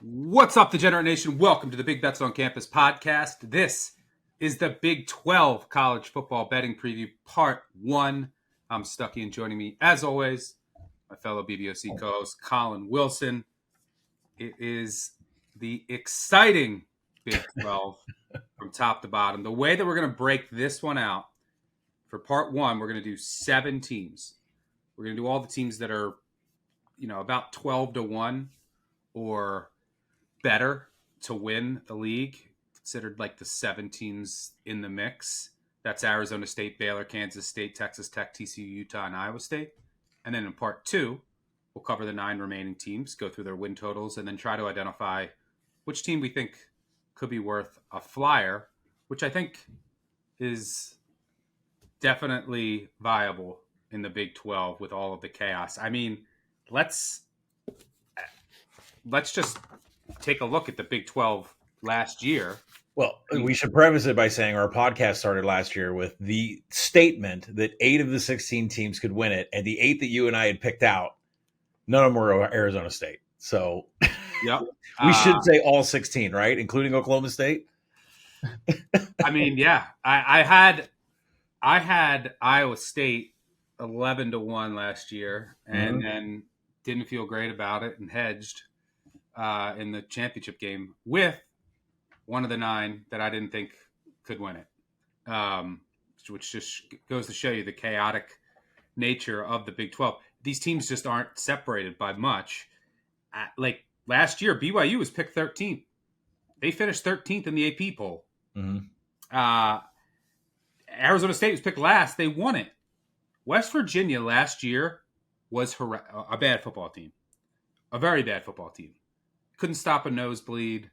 What's up, Degenerate Nation? Welcome to the Big Bets on Campus podcast. This is the Big 12 College Football Betting Preview, Part 1. I'm Stuckey, and joining me, as always, my fellow BBOC co-host, Collin WIlson. It is the exciting Big 12 from top to bottom. The way that we're going to break this one out, for Part 1, we're going to do 7 teams. We're going to do all the teams that are, about 12-1 or better to win the league, considered like the 7 teams in the mix. That's Arizona State, Baylor, Kansas State, Texas Tech, TCU, Utah, and Iowa State. And then in Part 2, we'll cover the 9 remaining teams, go through their win totals, and then try to identify which team we think could be worth a flyer, which I think is definitely viable in the Big 12 with all of the chaos. I mean, let's just take a look at the Big 12 last year. Well, we should preface it by saying our podcast started last year with the statement that 8 of the 16 teams could win it, and the 8 that you and I had picked out, none of them were Arizona State. So yep. We should say all 16, right? Including Oklahoma State? I mean, yeah. I had Iowa State 11-1 last year, and then didn't feel great about it and hedged in the championship game with one of the 9 that I didn't think could win it, which just goes to show you the chaotic nature of the Big 12. These teams just aren't separated by much. Like last year, BYU was picked 13th. They finished 13th in the AP poll. Arizona State was picked last. They won it. West Virginia last year was a bad football team, a very bad football team. Couldn't stop a nosebleed.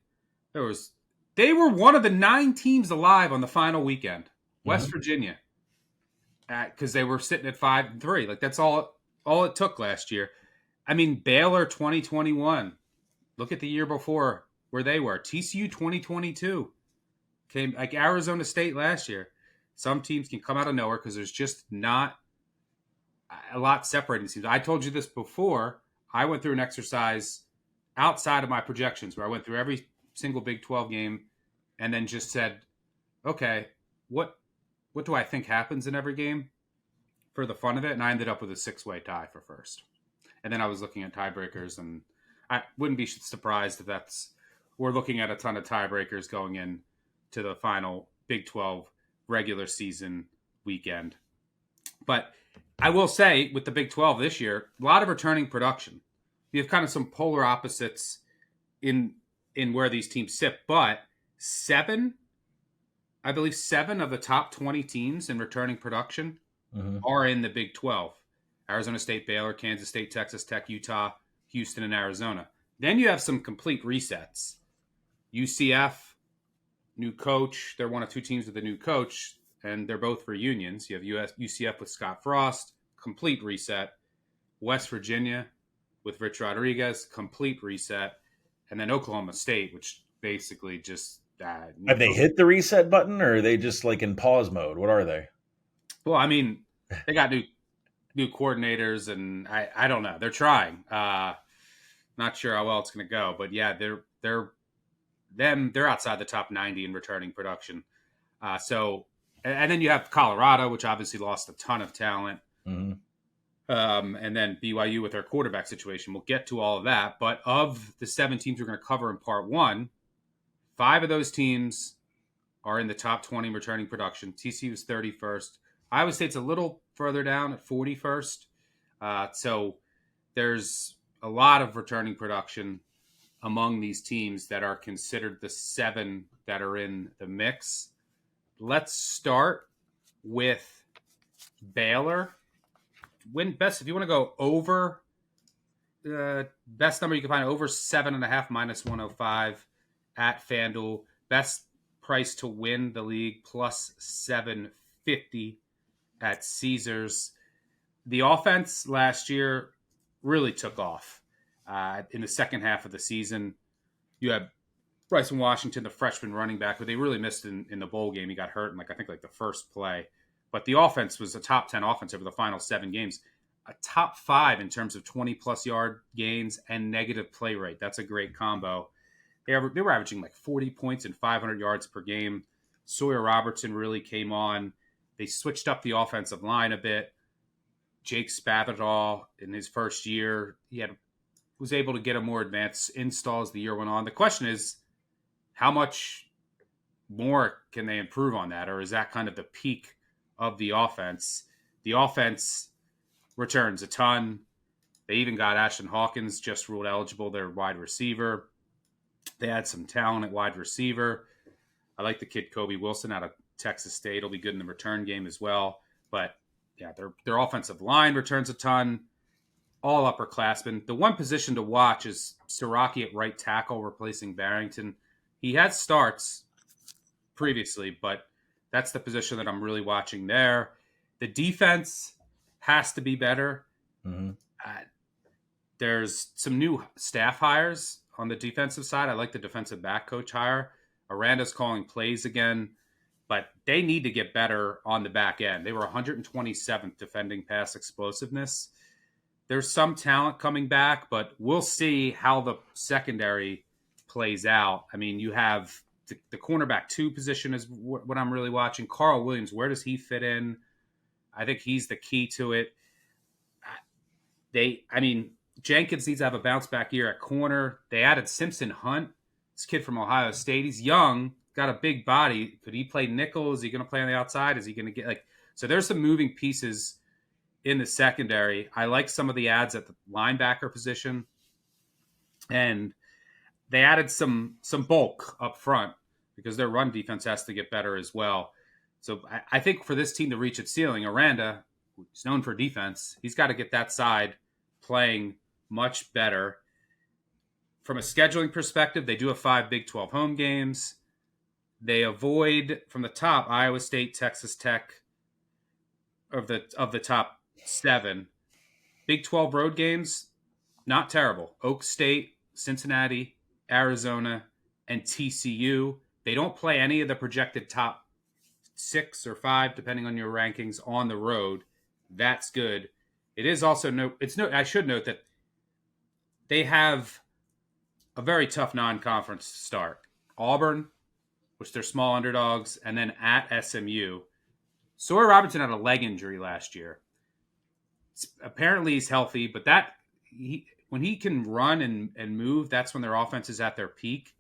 They were one of the 9 teams alive on the final weekend. West Virginia, because they were sitting at 5-3. Like that's all it took last year. I mean, Baylor 2021. Look at the year before where they were. TCU 2022 came like Arizona State last year. Some teams can come out of nowhere because there's just not a lot separating teams. I told you this before. I went through an exercise outside of my projections where I went through every single Big 12 game and then just said, okay, what do I think happens in every game for the fun of it? And I ended up with a 6-way tie for first. And then I was looking at tiebreakers, and I wouldn't be surprised if we're looking at a ton of tiebreakers going in to the final Big 12 regular season weekend. But I will say with the Big 12 this year, a lot of returning production. You have kind of some polar opposites in where these teams sit, but 7 of the top 20 teams in returning production are in the Big 12. Arizona State, Baylor, Kansas State, Texas Tech, Utah, Houston, and Arizona. Then you have some complete resets. UCF, new coach. They're one of 2 teams with a new coach, and they're both reunions. You have UCF with Scott Frost, complete reset. West Virginia with Rich Rodriguez, complete reset. And then Oklahoma State, which basically just... Have they hit the reset button, or are they just like in pause mode? What are they? Well, I mean, they got new coordinators, and I don't know. They're trying. Not sure how well it's going to go. But yeah, they're outside the top 90 in returning production. And then you have Colorado, which obviously lost a ton of talent. And then BYU with their quarterback situation. We'll get to all of that. But of the 7 teams we're going to cover in Part 1, 5 of those teams are in the top 20 returning production. TCU is 31st. Iowa State's a little further down at 41st. So there's a lot of returning production among these teams that are considered the 7 that are in the mix. Let's start with Baylor. Win best if you want to go over best number you can find over 7.5 minus 105 at FanDuel. Best price to win the league plus 750 at Caesars. The offense last year really took off in the second half of the season. You had Bryson Washington, the freshman running back, but they really missed in the bowl game. He got hurt in the first play. But the offense was a top 10 offense over the final 7 games. A top 5 in terms of 20-plus yard gains and negative play rate. That's a great combo. They were averaging like 40 points and 500 yards per game. Sawyer Robertson really came on. They switched up the offensive line a bit. Jake Spavital in his first year, was able to get a more advanced install as the year went on. The question is, how much more can they improve on that? Or is that kind of the peak of the offense? The offense returns a ton. They even got Ashton Hawkins just ruled eligible, their wide receiver. They had some talent at wide receiver. I like the kid Kobe Wilson out of Texas State. He'll be good in the return game as well. But yeah, their offensive line returns a ton. All upperclassmen. The one position to watch is Siraki at right tackle, replacing Barrington. He had starts previously, but that's the position that I'm really watching there. The defense has to be better. Mm-hmm. There's some new staff hires on the defensive side. I like the defensive back coach hire. Aranda's calling plays again, but they need to get better on the back end. They were 127th defending pass explosiveness. There's some talent coming back, but we'll see how the secondary plays out. I mean, you have the cornerback 2 position is what I'm really watching. Carl Williams, where does he fit in? I think he's the key to it. Jenkins needs to have a bounce back year at corner. They added Simpson Hunt, this kid from Ohio State. He's young, got a big body. Could he play nickel? Is he going to play on the outside? Is he going to get so there's some moving pieces in the secondary. I like some of the ads at the linebacker position. And they added some bulk up front because their run defense has to get better as well. So I think for this team to reach its ceiling, Aranda, who's known for defense, he's got to get that side playing much better. From a scheduling perspective, they do have 5 Big 12 home games. They avoid, from the top, Iowa State, Texas Tech, of the top 7. Big 12 road games, not terrible. Oak State, Cincinnati, Arizona, and TCU. They don't play any of the projected top 6 or 5, depending on your rankings, on the road. That's good. It is also I should note that they have a very tough non-conference start. Auburn, which they're small underdogs, and then at SMU. Sawyer Robertson had a leg injury last year. Apparently he's healthy, but when he can run and move, that's when their offense is at their peak.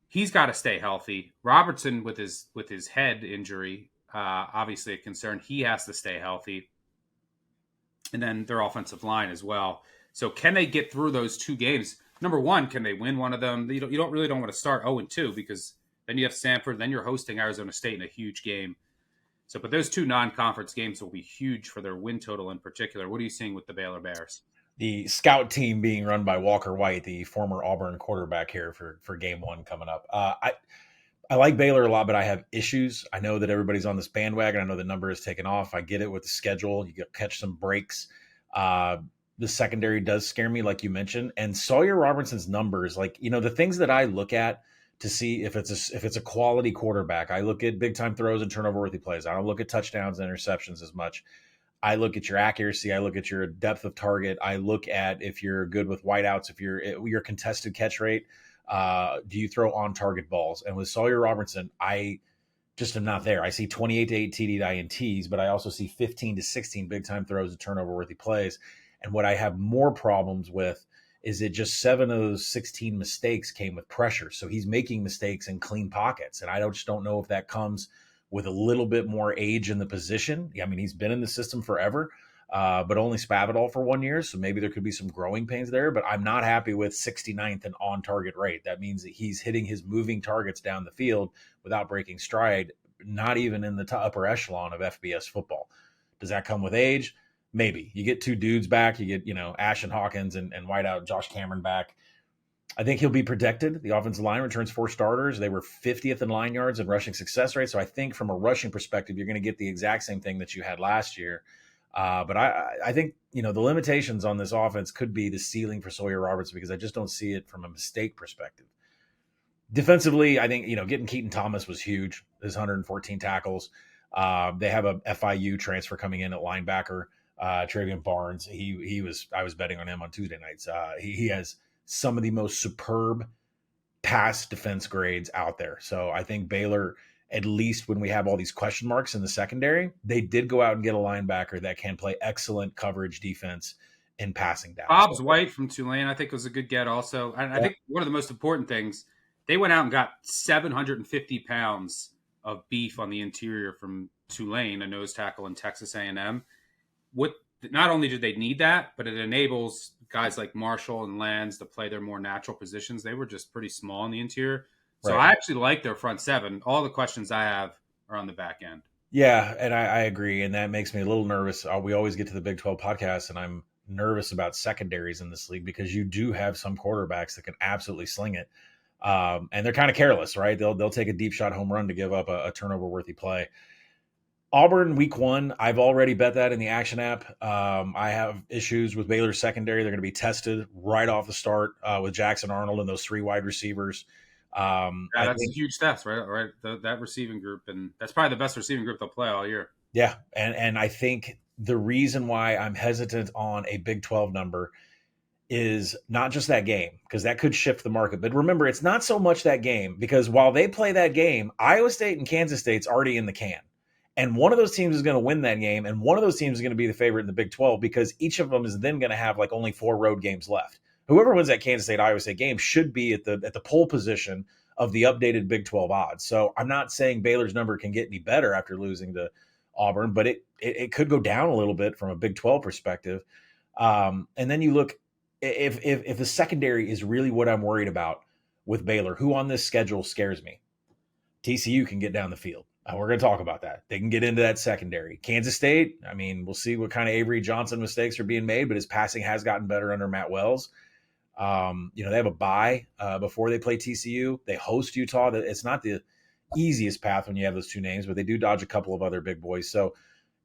He's got to stay healthy. Robertson, with his head injury, obviously a concern. He has to stay healthy. And then their offensive line as well. So can they get through those 2 games? Number one, can they win one of them? You don't want to start 0-2 because then you have Samford, then you're hosting Arizona State in a huge game. So, but those 2 non-conference games will be huge for their win total in particular. What are you seeing with the Baylor Bears? The scout team being run by Walker White, the former Auburn quarterback here for game 1 coming up. I like Baylor a lot, but I have issues. I know that everybody's on this bandwagon. I know the number is taken off. I get it with the schedule. You get catch some breaks. The secondary does scare me, like you mentioned. And Sawyer Robertson's numbers, the things that I look at to see if it's a quality quarterback. I look at big time throws and turnover worthy plays. I don't look at touchdowns and interceptions as much. I look at your accuracy. I look at your depth of target. I look at if you're good with wideouts, if your contested catch rate. Do you throw on target balls? And with Sawyer Robertson, I just am not there. I see 28 to 8 TD INTs, but I also see 15 to 16 big time throws and turnover worthy plays. And what I have more problems with is that just 7 of those 16 mistakes came with pressure. So he's making mistakes in clean pockets. And I just don't know if that comes with a little bit more age in the position. I mean, he's been in the system forever, but only Spavital for 1 year. So maybe there could be some growing pains there, but I'm not happy with 69th and on target rate. That means that he's hitting his moving targets down the field without breaking stride, not even in the upper echelon of FBS football. Does that come with age? Maybe. You get 2 dudes back. You get, Ashton Hawkins and wideout Josh Cameron back. I think he'll be protected. The offensive line returns 4 starters. They were 50th in line yards and rushing success rate. So I think from a rushing perspective, you're going to get the exact same thing that you had last year. But I think, the limitations on this offense could be the ceiling for Sawyer Robertson because I just don't see it from a mistake perspective. Defensively, I think, getting Keaton Thomas was huge. His 114 tackles. They have a FIU transfer coming in at linebacker. Travian Barnes, I was betting on him on Tuesday nights. He has some of the most superb pass defense grades out there. So I think Baylor, at least when we have all these question marks in the secondary, they did go out and get a linebacker that can play excellent coverage defense in passing down. Bob's So, White from Tulane, I think, was a good get also. And I yeah. think one of the most important things, they went out and got 750 pounds of beef on the interior from Tulane, a nose tackle in Texas A&M. Not only did they need that, but it enables guys like Marshall and Lands to play their more natural positions. They were just pretty small in the interior. So Right. I actually like their front seven. All the questions I have are on the back end. Yeah, and I agree, and that makes me a little nervous. We always get to the Big 12 podcast, and I'm nervous about secondaries in this league because you do have some quarterbacks that can absolutely sling it, and they're kind of careless, right? They'll take a deep shot home run to give up a turnover worthy play. Auburn week 1, I've already bet that in the action app. I have issues with Baylor's secondary. They're going to be tested right off the start with Jackson Arnold and those 3 wide receivers. That's huge stats, right? That receiving group, and that's probably the best receiving group they'll play all year. Yeah, and I think the reason why I'm hesitant on a Big 12 number is not just that game, because that could shift the market. But remember, it's not so much that game, because while they play that game, Iowa State and Kansas State's already in the can. And one of those teams is going to win that game, and one of those teams is going to be the favorite in the Big 12 because each of them is then going to have like only 4 road games left. Whoever wins that Kansas State Iowa State game should be at the pole position of the updated Big 12 odds. So I'm not saying Baylor's number can get any better after losing to Auburn, but it could go down a little bit from a Big 12 perspective. And then you look, if the secondary is really what I'm worried about with Baylor, who on this schedule scares me? TCU can get down the field. We're going to talk about that. They can get into that secondary. Kansas State, I mean, we'll see what kind of Avery Johnson mistakes are being made, but his passing has gotten better under Matt Wells. They have a bye before they play TCU. They host Utah. It's not the easiest path when you have those 2 names, but they do dodge a couple of other big boys. So,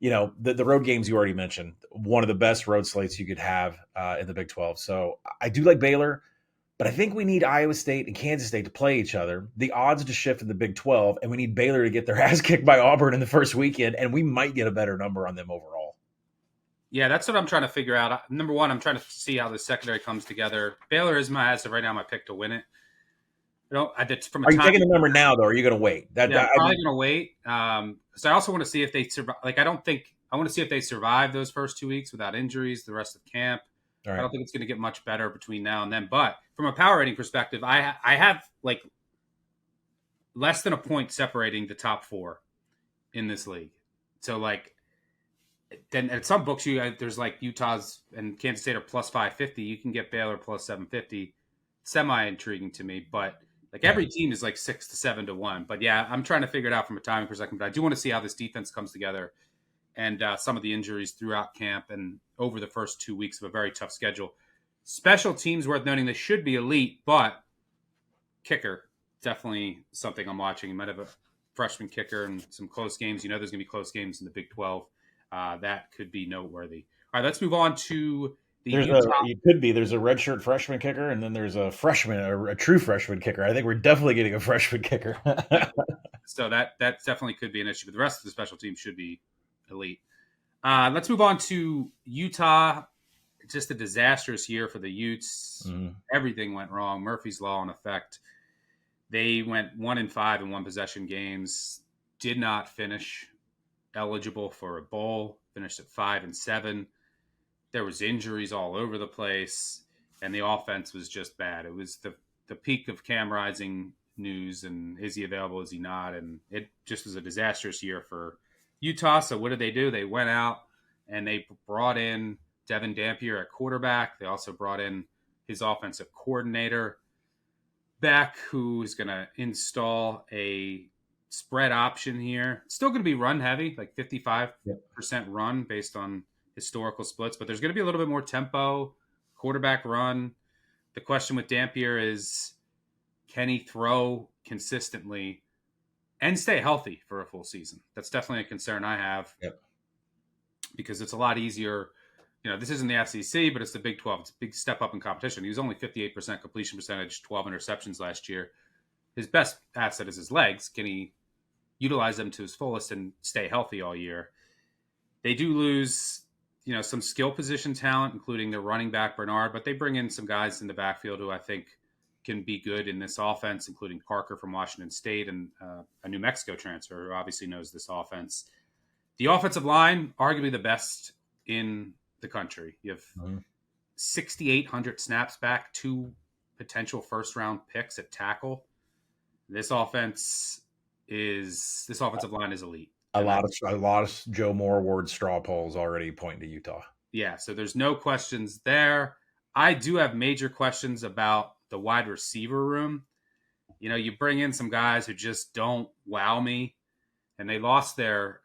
the road games you already mentioned, one of the best road slates you could have in the Big 12. So I do like Baylor, but I think we need Iowa State and Kansas State to play each other. The odds to shift in the Big 12, and we need Baylor to get their ass kicked by Auburn in the first weekend, and we might get a better number on them overall. Yeah, that's what I'm trying to figure out. Number one, I'm trying to see how the secondary comes together. Baylor is as of right now my pick to win it. Are you taking the number now, though? Or are you going to wait? I'm probably going to wait because I also want to see if they survive. I want to see if they survive those first 2 weeks without injuries, the rest of camp. Right. I don't think it's going to get much better between now and then. But from a power rating perspective, I have like less than a point separating the top 4 in this league. So then at some books there's like Utah's and Kansas State are plus 550. You can get Baylor plus 750. Semi intriguing to me, but every team is like 6 to 7 to 1. But yeah, I'm trying to figure it out from a timing perspective. But I do want to see how this defense comes together and some of the injuries throughout camp and over the first 2 weeks of a very tough schedule. Special teams worth noting, they should be elite, but kicker, definitely something I'm watching. You might have a freshman kicker and some close games. There's going to be close games in the Big 12. That could be noteworthy. All right, let's move on to there's a redshirt freshman kicker, and then there's a freshman, a true freshman kicker. I think we're definitely getting a freshman kicker. So that definitely could be an issue, but the rest of the special teams should be elite. Let's move on to Utah. Just a disastrous year for the Utes. Everything went wrong. Murphy's Law in effect. They went 1-5 in 1-possession games. Did not finish eligible for a bowl. Finished at 5-7. There was injuries all over the place, and the offense was just bad. It was the peak of Cam Rising news, and is he available, is he not? And it just was a disastrous year for Utah. So what did they do? They went out and they brought in Devin Dampier at quarterback. They also brought in his offensive coordinator back, who is going to install a spread option here. It's still going to be run heavy, like 55% run based on historical splits, but there's going to be a little bit more tempo, quarterback run. The question with Dampier is, can he throw consistently and stay healthy for a full season? That's definitely a concern I have because it's a lot easier. This isn't the SEC, but it's the Big 12. It's a big step up in competition. He was only 58% completion percentage, 12 interceptions last year. His best asset is his legs. Can he utilize them to his fullest and stay healthy all year? They do lose some skill position talent, including their running back Bernard, but they bring in some guys in the backfield who I think can be good in this offense, including Parker from Washington State and a New Mexico transfer who obviously knows this offense. The offensive line, arguably the best in the country. You have 6,800 snaps back, 2 potential first-round picks at tackle. This offensive line is elite. A lot of Joe Moore Award straw polls already pointing to Utah. Yeah, so there's no questions there. I do have major questions about the wide receiver room. You know, you bring in some guys who just don't wow me, and they lost Singer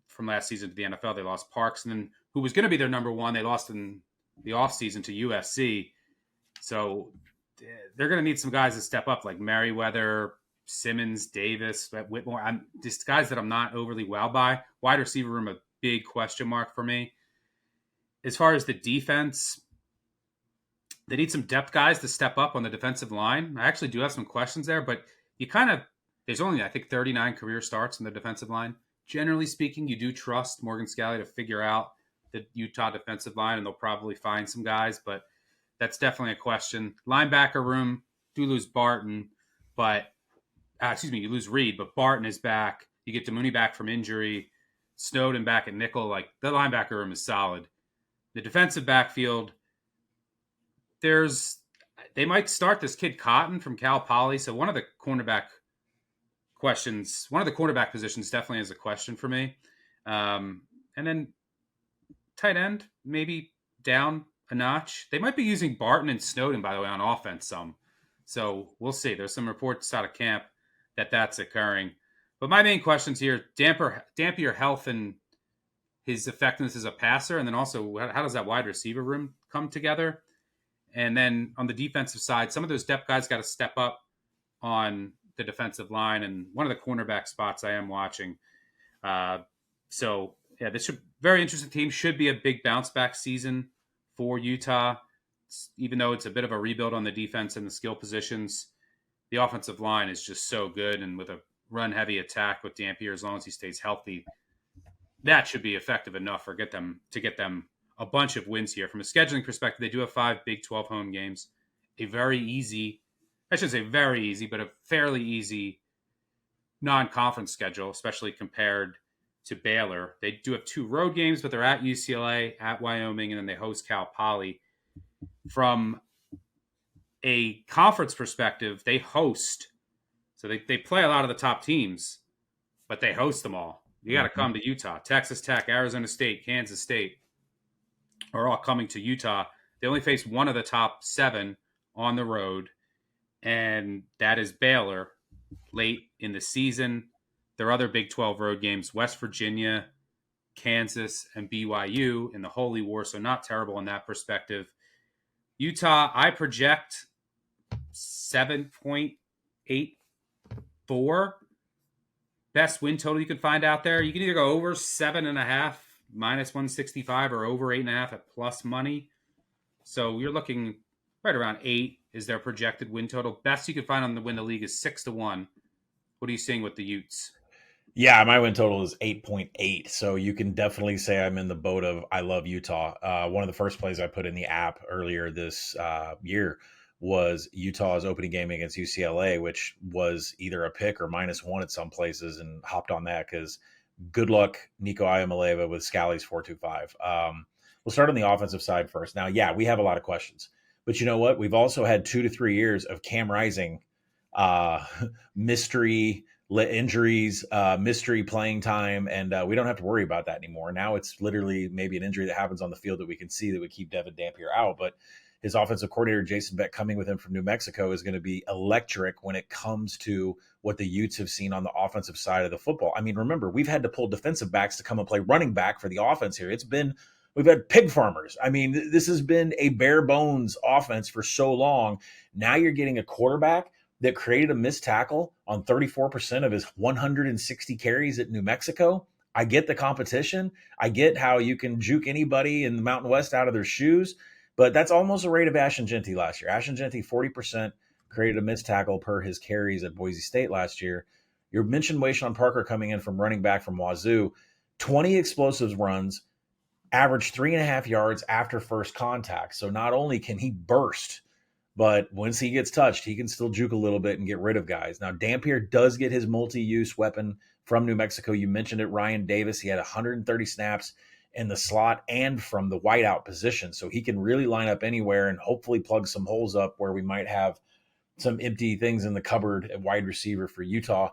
from last season to the NFL. They lost Parks, and then who was going to be their number one, they lost in the offseason to USC. So they're going to need some guys to step up, like Merriweather, Simmons, Davis, Whitmore. Just guys that I'm not overly wowed by. Wide receiver room, a big question mark for me. As far as the defense, they need some depth guys to step up on the defensive line. I actually do have some questions there, but there's only, I think, 39 career starts in the defensive line. Generally speaking, you do trust Morgan Scalley to figure out the Utah defensive line, and they'll probably find some guys, but that's definitely a question. Linebacker room, do lose Barton, but you lose Reed, but Barton is back. You get DeMooney back from injury, Snowden back at nickel. Like, the linebacker room is solid. The defensive backfield, they might start this kid Cotton from Cal Poly. So one of the cornerback positions definitely is a question for me. And then tight end, maybe down a notch. They might be using Barton and Snowden, by the way, on offense some. So we'll see. There's some reports out of camp that's occurring. But my main questions here, Dampier health and his effectiveness as a passer, and then also how does that wide receiver room come together? And then on the defensive side, some of those depth guys got to step up on the defensive line, and one of the cornerback spots I am watching. This very interesting team. Should be a big bounce back season for Utah, even though it's a bit of a rebuild on the defense and the skill positions. The offensive line is just so good, and with a run-heavy attack with Dampier, as long as he stays healthy, that should be effective enough to get them a bunch of wins here. From a scheduling perspective, they do have 5 Big 12 home games, a very easy, I shouldn't say very easy, but a fairly easy non-conference schedule, especially compared to Baylor. They do have 2 road games, but they're at UCLA, at Wyoming, and then they host Cal Poly. From a conference perspective, they host. So they play a lot of the top teams, but they host them all. You got to come to Utah. Texas Tech, Arizona State, Kansas State are all coming to Utah. They only face one of the top 7 on the road, and that is Baylor late in the season. Their other Big 12 road games, West Virginia, Kansas, and BYU in the Holy War, so not terrible in that perspective. Utah, I project 7.84. Best win total you can find out there. You can either go over 7.5, minus 165, or over 8.5 at plus money. So you're looking right around 8 is their projected win total. Best you can find on the win the league is 6-1. What are you seeing with the Utes? Yeah, my win total is 8.8. So you can definitely say I'm in the boat of I love Utah. One of the first plays I put in the app earlier this year was Utah's opening game against UCLA, which was either a pick or -1 at some places, and hopped on that because good luck, Nico Iamaleava with Scalley's 4.25. We'll start on the offensive side first. Now, yeah, we have a lot of questions, but you know what? We've also had 2 to 3 years of Cam Rising mystery injuries, mystery playing time, and we don't have to worry about that anymore. Now it's literally maybe an injury that happens on the field that we can see that would keep Devin Dampier out, but his offensive coordinator, Jason Beck, coming with him from New Mexico is going to be electric when it comes to what the Utes have seen on the offensive side of the football. I mean, remember, we've had to pull defensive backs to come and play running back for the offense here. We've had pig farmers. I mean, this has been a bare bones offense for so long. Now you're getting a quarterback that created a missed tackle on 34% of his 160 carries at New Mexico. I get the competition. I get how you can juke anybody in the Mountain West out of their shoes. But that's almost a rate of Ashton Jeanty last year. Ashton Jeanty, 40%, created a missed tackle per his carries at Boise State last year. You mentioned Wayshawn Parker coming in from running back from Wazoo. 20 explosive runs, averaged 3.5 yards after first contact. So not only can he burst But once he gets touched, he can still juke a little bit and get rid of guys. Now, Dampier does get his multi-use weapon from New Mexico. You mentioned it, Ryan Davis. He had 130 snaps in the slot and from the wideout position. So he can really line up anywhere and hopefully plug some holes up where we might have some empty things in the cupboard at wide receiver for Utah.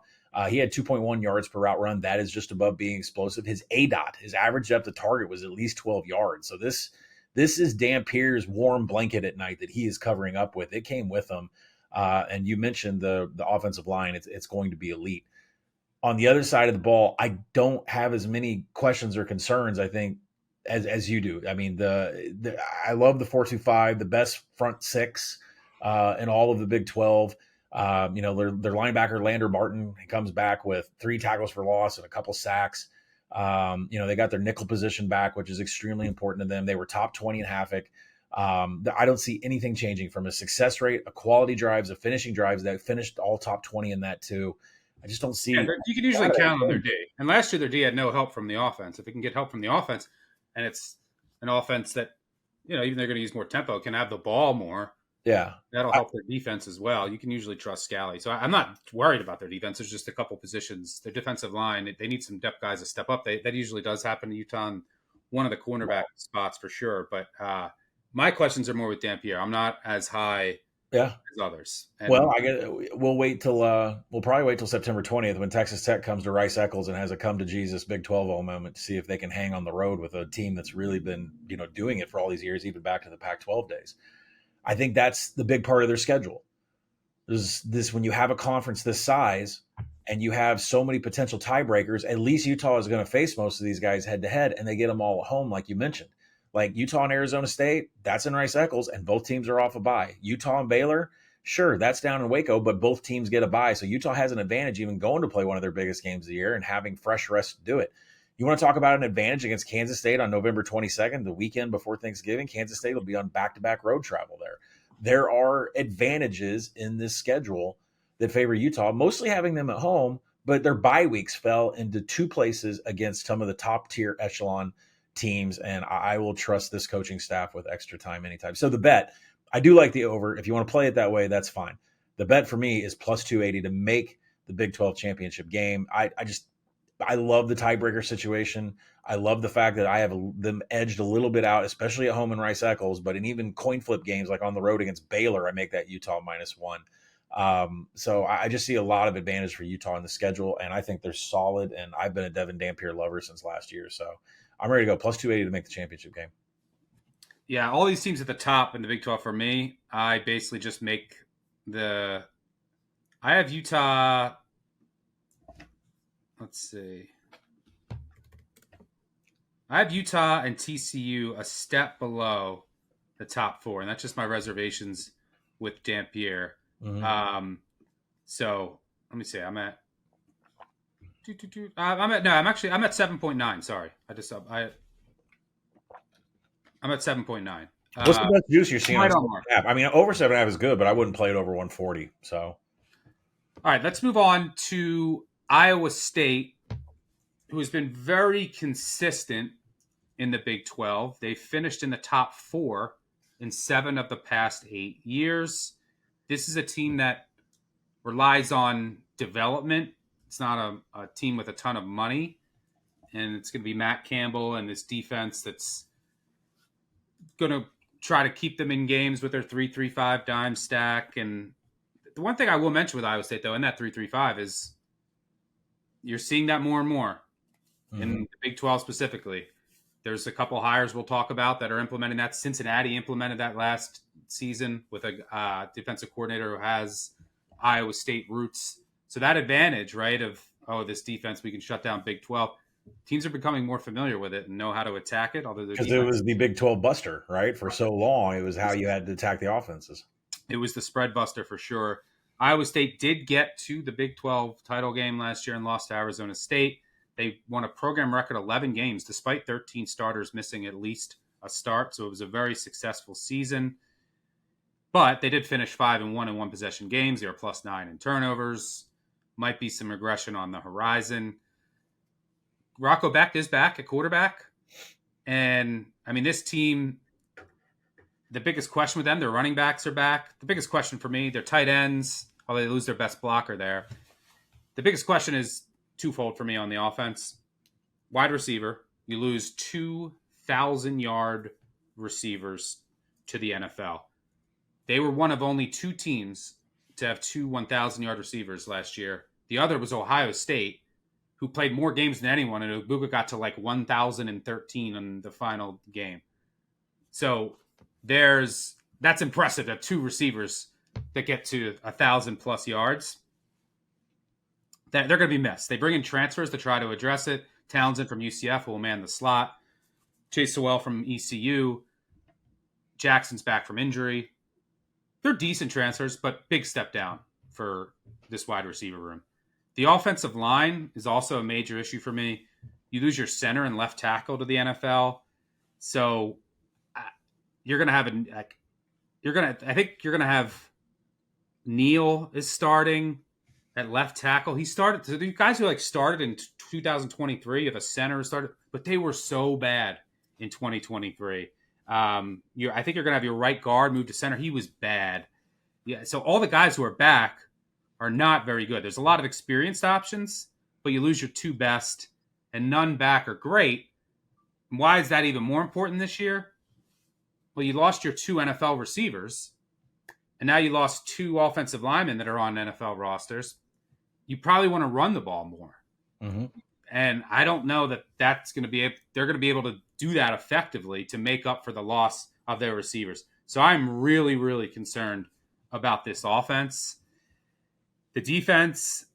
He had 2.1 yards per route run. That is just above being explosive. His ADOT, his average depth of target, was at least 12 yards. So this is Dampier's warm blanket at night that he is covering up with. It came with him. And you mentioned the offensive line. It's going to be elite. On the other side of the ball, I don't have as many questions or concerns, I think, as you do. I mean, I love the 4-2-5, the best front six in all of the Big 12. Their linebacker, Lander Martin, he comes back with 3 tackles for loss and a couple sacks. They got their nickel position back, which is extremely important to them. They were top 20 in Havoc. I don't see anything changing from a success rate, a quality drives, a finishing drives that finished all top 20 in that too. I just don't see. Yeah, you can usually count on their D. And last year, their D had no help from the offense. If it can get help from the offense, and it's an offense that, even they're going to use more tempo, can have the ball more. Yeah. That'll help their defense as well. You can usually trust Scally. So I'm not worried about their defense. There's just a couple positions. Their defensive line, they need some depth guys to step up. That usually does happen to Utah in one of the cornerback spots for sure. But my questions are more with Dampier. I'm not as high as others. And we'll probably wait till September 20th when Texas Tech comes to Rice Eccles and has a come to Jesus Big 12 moment to see if they can hang on the road with a team that's really been, doing it for all these years, even back to the Pac-12 days. I think that's the big part of their schedule. There's this, when you have a conference this size and you have so many potential tiebreakers, at least Utah is going to face most of these guys head to head, and they get them all at home, like you mentioned. Like Utah and Arizona State, that's in Rice Eccles, and both teams are off a bye. Utah and Baylor, sure, that's down in Waco, but both teams get a bye. So Utah has an advantage even going to play one of their biggest games of the year and having fresh rest to do it. You want to talk about an advantage against Kansas State on November 22nd, the weekend before Thanksgiving? Kansas State will be on back-to-back road travel there. There are advantages in this schedule that favor Utah, mostly having them at home, but their bye weeks fell into 2 places against some of the top-tier echelon teams, and I will trust this coaching staff with extra time anytime. So the bet, I do like the over. If you want to play it that way, that's fine. The bet for me is plus 280 to make the Big 12 championship game. I love the tiebreaker situation. I love the fact that I have them edged a little bit out, especially at home in Rice Eccles, but in even coin flip games like on the road against Baylor, I make that Utah -1. So I just see a lot of advantage for Utah in the schedule, and I think they're solid, and I've been a Devin Dampier lover since last year. So I'm ready to go plus 280 to make the championship game. Yeah, all these teams at the top in the Big 12 for me, I basically just make I have Utah. Let's see. I have Utah and TCU a step below the top 4, and that's just my reservations with Dampier. Mm-hmm. So let me see. I'm at 7.9. Sorry, I'm at 7.9. What's the best juice you're seeing on 7.5? I mean, over 7.5 is good, but I wouldn't play it over 140. So, all right, let's move on to Iowa State, who has been very consistent in the Big 12. They finished in the top 4 in 7 of the past 8 years. This is a team that relies on development. It's not a team with a ton of money. And it's going to be Matt Campbell and this defense that's going to try to keep them in games with their 3-3-5 dime stack. And the one thing I will mention with Iowa State, though, in that 3-3-5 is you're seeing that more and more in the Big 12 specifically. There's a couple hires we'll talk about that are implementing that. Cincinnati implemented that last season with a defensive coordinator who has Iowa State roots. So that advantage, right, of, this defense, we can shut down Big 12. Teams are becoming more familiar with it and know how to attack it. Because it was the Big 12 buster, right? For so long, it was how you had to attack the offenses. It was the spread buster for sure. Iowa State did get to the Big 12 title game last year and lost to Arizona State. They won a program record 11 games, despite 13 starters missing at least a start. So it was a very successful season. But they did finish 5-1 in one-possession games. They were +9 in turnovers. Might be some regression on the horizon. Rocco Beck is back at quarterback. And, I mean, this team, the biggest question with them, their running backs are back. The biggest question for me, their tight ends, although they lose their best blocker there. The biggest question is twofold for me on the offense. Wide receiver, you lose 2,000-yard receivers to the NFL. They were one of only 2 teams to have 2 1,000-yard receivers last year. The other was Ohio State, who played more games than anyone, and Ubuka got to like 1,013 in the final game. So that's impressive to have 2 receivers that get to 1,000+ yards. They're going to be missed. They bring in transfers to try to address it. Townsend from UCF will man the slot. Chase Sowell from ECU. Jackson's back from injury. They're decent transfers, but big step down for this wide receiver room. The offensive line is also a major issue for me. You lose your center and left tackle to the NFL. So you're going to have I think you're going to have Neal is starting at left tackle. He started, so the guys who started in 2023, if a center started, but they were so bad in 2023. I think you're going to have your right guard move to center. He was bad. Yeah. So all the guys who are back are not very good. There's a lot of experienced options, but you lose your 2 best, and none back are great. Why is that even more important this year? Well, you lost your 2 NFL receivers, and now you lost 2 offensive linemen that are on NFL rosters. You probably want to run the ball more. Mm-hmm. And I don't know that they're going to be able to do that effectively to make up for the loss of their receivers. So I'm really, really concerned about this offense. The defense,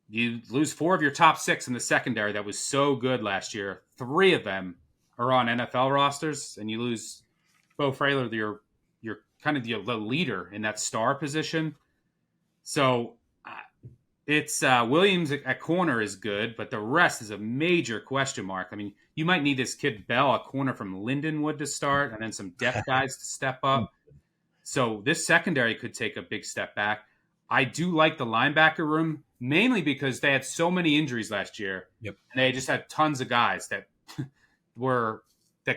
you lose 4 of your top 6 in the secondary that was so good last year. 3 of them are on NFL rosters, and you lose Bo Freyler, you're kind of the leader in that star position. So it's Williams at corner is good, but the rest is a major question mark. I mean, you might need this kid Bell, a corner from Lindenwood, to start, and then some depth guys to step up. So this secondary could take a big step back. I do like the linebacker room, mainly because they had so many injuries last year. Yep. And they just had tons of guys that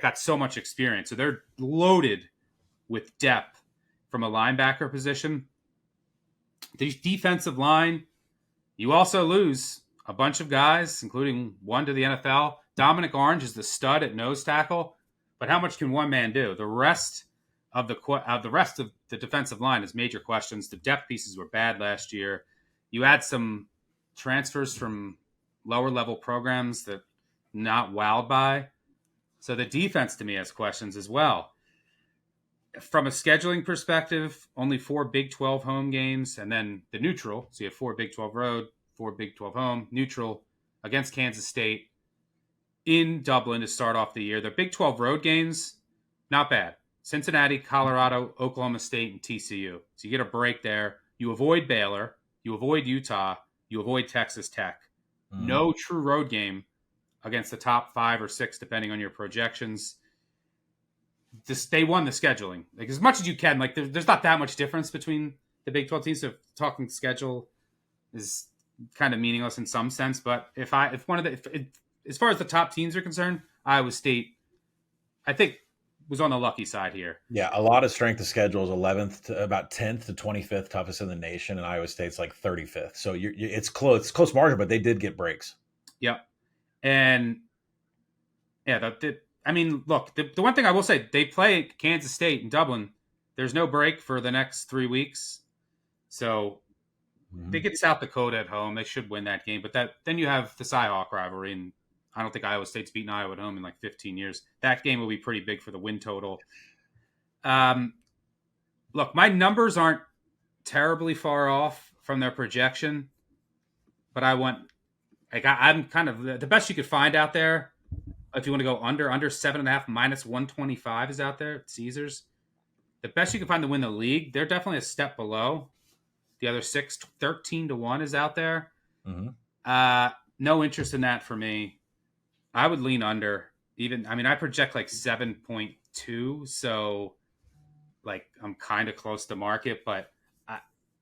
got so much experience. So they're loaded with depth from a linebacker position. The defensive line, you also lose a bunch of guys, including one to the NFL. Dominic Orange is the stud at nose tackle, but how much can one man do? The rest of the defensive line is major questions. The depth pieces were bad last year. You add some transfers from lower level programs that not wowed by. So the defense to me has questions as well. From a scheduling perspective, only 4 Big 12 home games, and then the neutral. So you have 4 Big 12 road, 4 Big 12 home, neutral against Kansas State in Dublin to start off the year. The Big 12 road games, not bad. Cincinnati, Colorado, Oklahoma State, and TCU. So you get a break there. You avoid Baylor. You avoid Utah. You avoid Texas Tech. No true road game against the top 5 or 6, depending on your projections. They won the scheduling. Like, as much as you can, like, there's not that much difference between the Big 12 teams. So talking schedule is kind of meaningless in some sense. But as far as the top teams are concerned, Iowa State, I think, was on the lucky side here. Yeah, a lot of strength of schedule is 11th to about 10th to 25th toughest in the nation, and Iowa State's like 35th. So it's close margin, but they did get breaks. Yep. And yeah, I mean, look, the one thing I will say, they play Kansas State in Dublin. There's no break for the next 3 weeks. So they get South Dakota at home. They should win that game. But then you have the Cy-Hawk rivalry, and I don't think Iowa State's beaten Iowa at home in like 15 years. That game will be pretty big for the win total. Look, my numbers aren't terribly far off from their projection, but I'm kind of the best you could find out there. If you want to go under 7.5 minus 125 is out there at Caesars. The best you can find to win the league, they're definitely a step below. The other 6, 13-1 is out there. Mm-hmm. No interest in that for me. I would lean under. I project like 7.2, so like I'm kind of close to market, but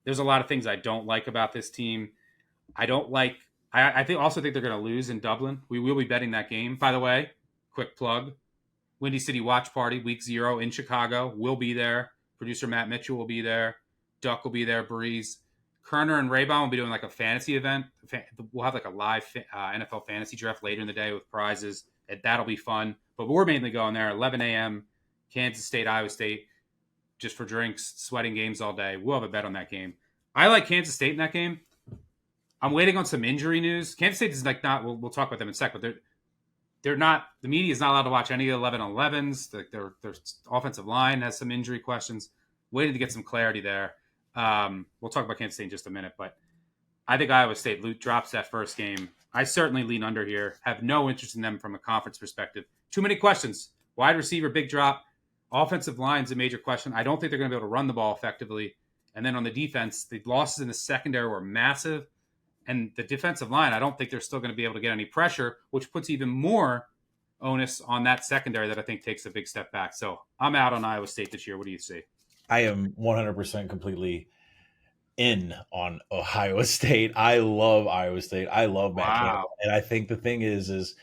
there's a lot of things I don't like about this team. I also think they're going to lose in Dublin. We will be betting that game. By the way, quick plug. Windy City Watch Party, week 0 in Chicago. We'll be there. Producer Matt Mitchell will be there. Duck will be there. Breeze. Kerner and Raybon will be doing like a fantasy event. We'll have like a live NFL fantasy draft later in the day with prizes. That'll be fun. But we're mainly going there 11 a.m. Kansas State, Iowa State, just for drinks, sweating games all day. We'll have a bet on that game. I like Kansas State in that game. I'm waiting on some injury news. Kansas State is like not. We'll talk about them in a sec, but they're not. The media is not allowed to watch any of the 11-11s. Their offensive line has some injury questions. Waiting to get some clarity there. We'll talk about Kansas State in just a minute, but I think Iowa State drops that first game. I certainly lean under here. Have no interest in them from a conference perspective. Too many questions. Wide receiver, big drop. Offensive line's a major question. I don't think they're going to be able to run the ball effectively. And then on the defense, the losses in the secondary were massive. And the defensive line, I don't think they're still going to be able to get any pressure, which puts even more onus on that secondary that I think takes a big step back. So I'm out on Iowa State this year. What do you see? I am 100% completely in on Iowa State. I love Iowa State. I love Matt Campbell. And I think the thing is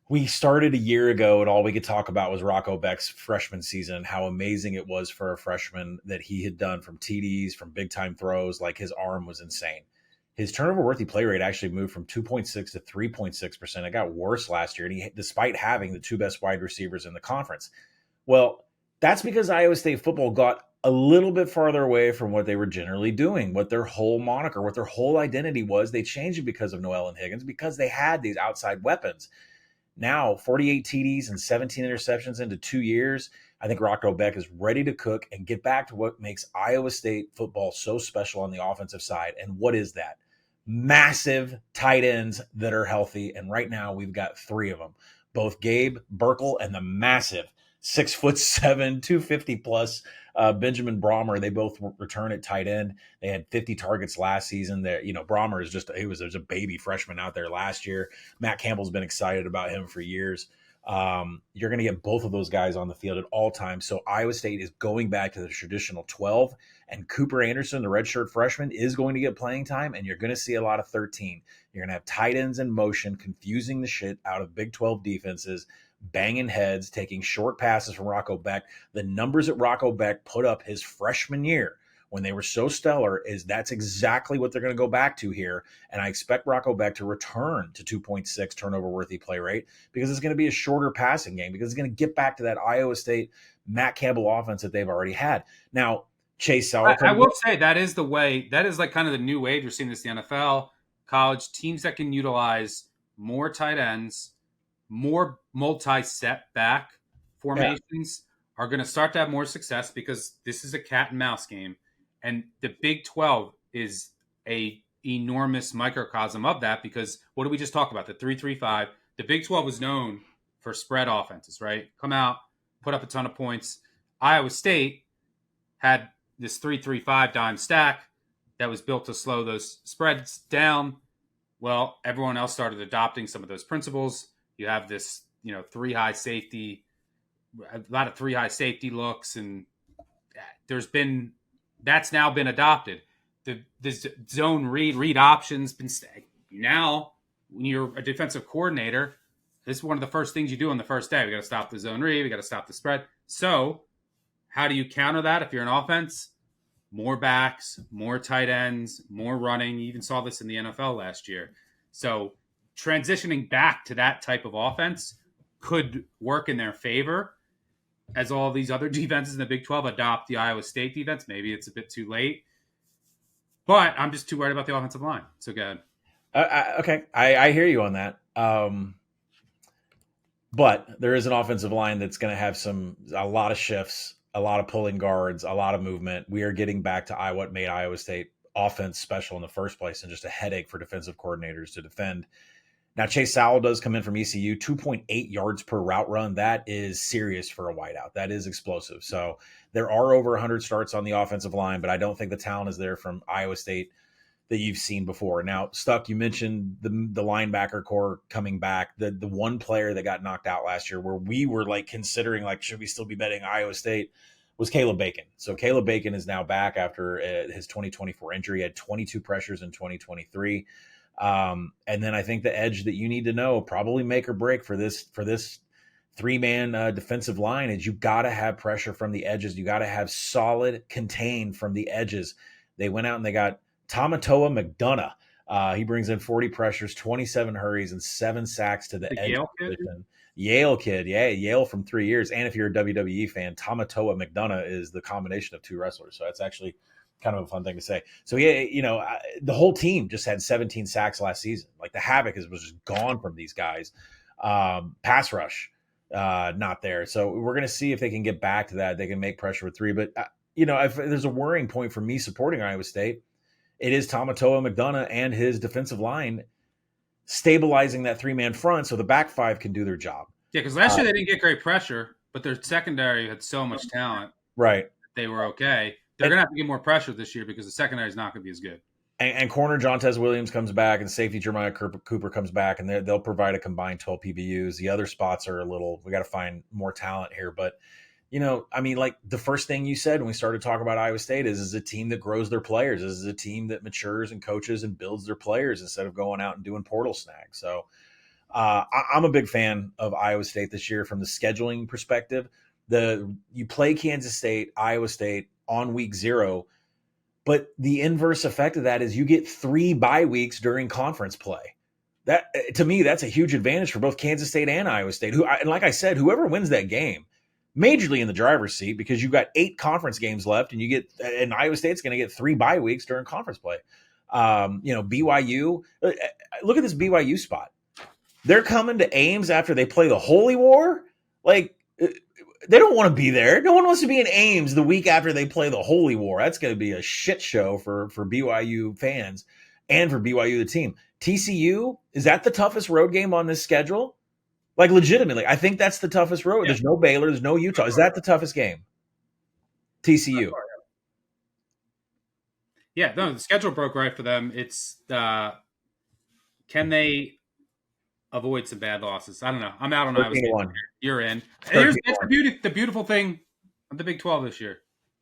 we started a year ago and all we could talk about was Rocco Beck's freshman season and how amazing it was for a freshman that he had done from TDs, from big time throws. Like his arm was insane. His turnover-worthy play rate actually moved from 2.6 to 3.6%. It got worse last year, and despite having the 2 best wide receivers in the conference. Well, that's because Iowa State football got a little bit farther away from what they were generally doing, what their whole moniker, what their whole identity was. They changed it because of Noel and Higgins, because they had these outside weapons. Now, 48 TDs and 17 interceptions into 2 years. I think Rocco Beck is ready to cook and get back to what makes Iowa State football so special on the offensive side. And what is that? Massive tight ends that are healthy. And right now we've got 3 of them, both Gabe Burkle and the massive 6'7", 250 plus Benjamin Brahmer. They both return at tight end. They had 50 targets last season. There, Brahmer is there's a baby freshman out there last year. Matt Campbell's been excited about him for years. You're going to get both of those guys on the field at all times. So Iowa State is going back to the traditional 12, and Cooper Anderson, the redshirt freshman, is going to get playing time, and you're going to see a lot of 13. You're going to have tight ends in motion, confusing the shit out of Big 12 defenses, banging heads, taking short passes from Rocco Beck. The numbers that Rocco Beck put up his freshman year when they were so stellar that's exactly what they're going to go back to here. And I expect Rocco Beck to return to 2.6 turnover-worthy play rate, because it's going to be a shorter passing game, because it's going to get back to that Iowa State Matt Campbell offense that they've already had. Now, Chase Sauer. I will say that is the way. That is like kind of the new wave. You're seeing this in the NFL, college, teams that can utilize more tight ends, more multi-set back formations are going to start to have more success, because this is a cat and mouse game. And the Big 12 is a enormous microcosm of that, because what did we just talk about? The 3-3-5. The Big 12 is known for spread offenses, right? Come out, put up a ton of points. Iowa State had this 3-3-5 dime stack that was built to slow those spreads down. Well, everyone else started adopting some of those principles. You have this, 3 high safety, a lot of 3 high safety looks, and that's now been adopted. The zone read options been now. When you're a defensive coordinator, this is one of the first things you do on the first day. We got to stop the zone read. We got to stop the spread. So, how do you counter that if you're an offense? More backs, more tight ends, more running. You even saw this in the NFL last year. So, transitioning back to that type of offense could work in their favor, as all these other defenses in the Big 12 adopt the Iowa State defense. Maybe it's a bit too late, but I'm just too worried about the offensive line. So good. Okay. I hear you on that. But there is an offensive line that's going to have a lot of shifts, a lot of pulling guards, a lot of movement. We are getting back to what made Iowa State offense special in the first place, and just a headache for defensive coordinators to defend. Now, Chase Sauer does come in from ECU, 2.8 yards per route run. That is serious for a wideout. That is explosive. So there are over 100 starts on the offensive line, but I don't think the talent is there from Iowa State that you've seen before. Now, Stuck, you mentioned the linebacker core coming back. The one player that got knocked out last year, where we were considering should we still be betting Iowa State, was Caleb Bacon. So Caleb Bacon is now back after his 2024 injury. He had 22 pressures in 2023. And then I think the edge that you need to know, probably make or break for this three-man defensive line is you got to have pressure from the edges. You got to have solid contain from the edges. They went out and they got Tamatoa McDonough. He brings in 40 pressures, 27 hurries, and 7 sacks to the edge position. Yale kid, yeah, Yale from 3 years. And if you're a WWE fan, Tamatoa McDonough is the combination of two wrestlers. So that's actually kind of a fun thing to say. So yeah, the whole team just had 17 sacks last season. Like the havoc was just gone from these guys. Pass rush, not there. So we're going to see if they can get back to that. They can make pressure with 3. But if there's a worrying point for me supporting Iowa State, it is Tamatoa McDonough and his defensive line stabilizing that 3-man front so the back 5 can do their job. Yeah, because last year they didn't get great pressure, but their secondary had so much talent. Right. They were okay. They're going to have to get more pressure this year because the secondary is not going to be as good. And corner Jontez Williams comes back, and safety Jeremiah Cooper comes back, and they'll provide a combined 12 PBUs. The other spots are we got to find more talent here. But, like the first thing you said when we started talking about Iowa State is a team that grows their players. This is a team that matures and coaches and builds their players instead of going out and doing portal snags. So I'm a big fan of Iowa State this year from the scheduling perspective. You play Kansas State, Iowa State on week 0, but the inverse effect of that is you get 3 bye weeks during conference play. That, to me, that's a huge advantage for both Kansas State and Iowa State. And like I said, whoever wins that game, majorly in the driver's seat because you've got 8 conference games left, and Iowa State's going to get 3 bye weeks during conference play. BYU, look at this BYU spot. They're coming to Ames after they play the Holy War. Like, they don't want to be there. No one wants to be in Ames the week after they play the Holy War. That's going to be a shit show for BYU fans and for BYU, the team. TCU, is that the toughest road game on this schedule? Like, legitimately, I think that's the toughest road. Yeah. There's no Baylor. There's no Utah. Is that the toughest game? TCU. Yeah, no, the schedule broke right for them. It's can they avoid some bad losses? I don't know. I'm out on Iowa State. You're in. Here's the beautiful thing of the Big 12 this year.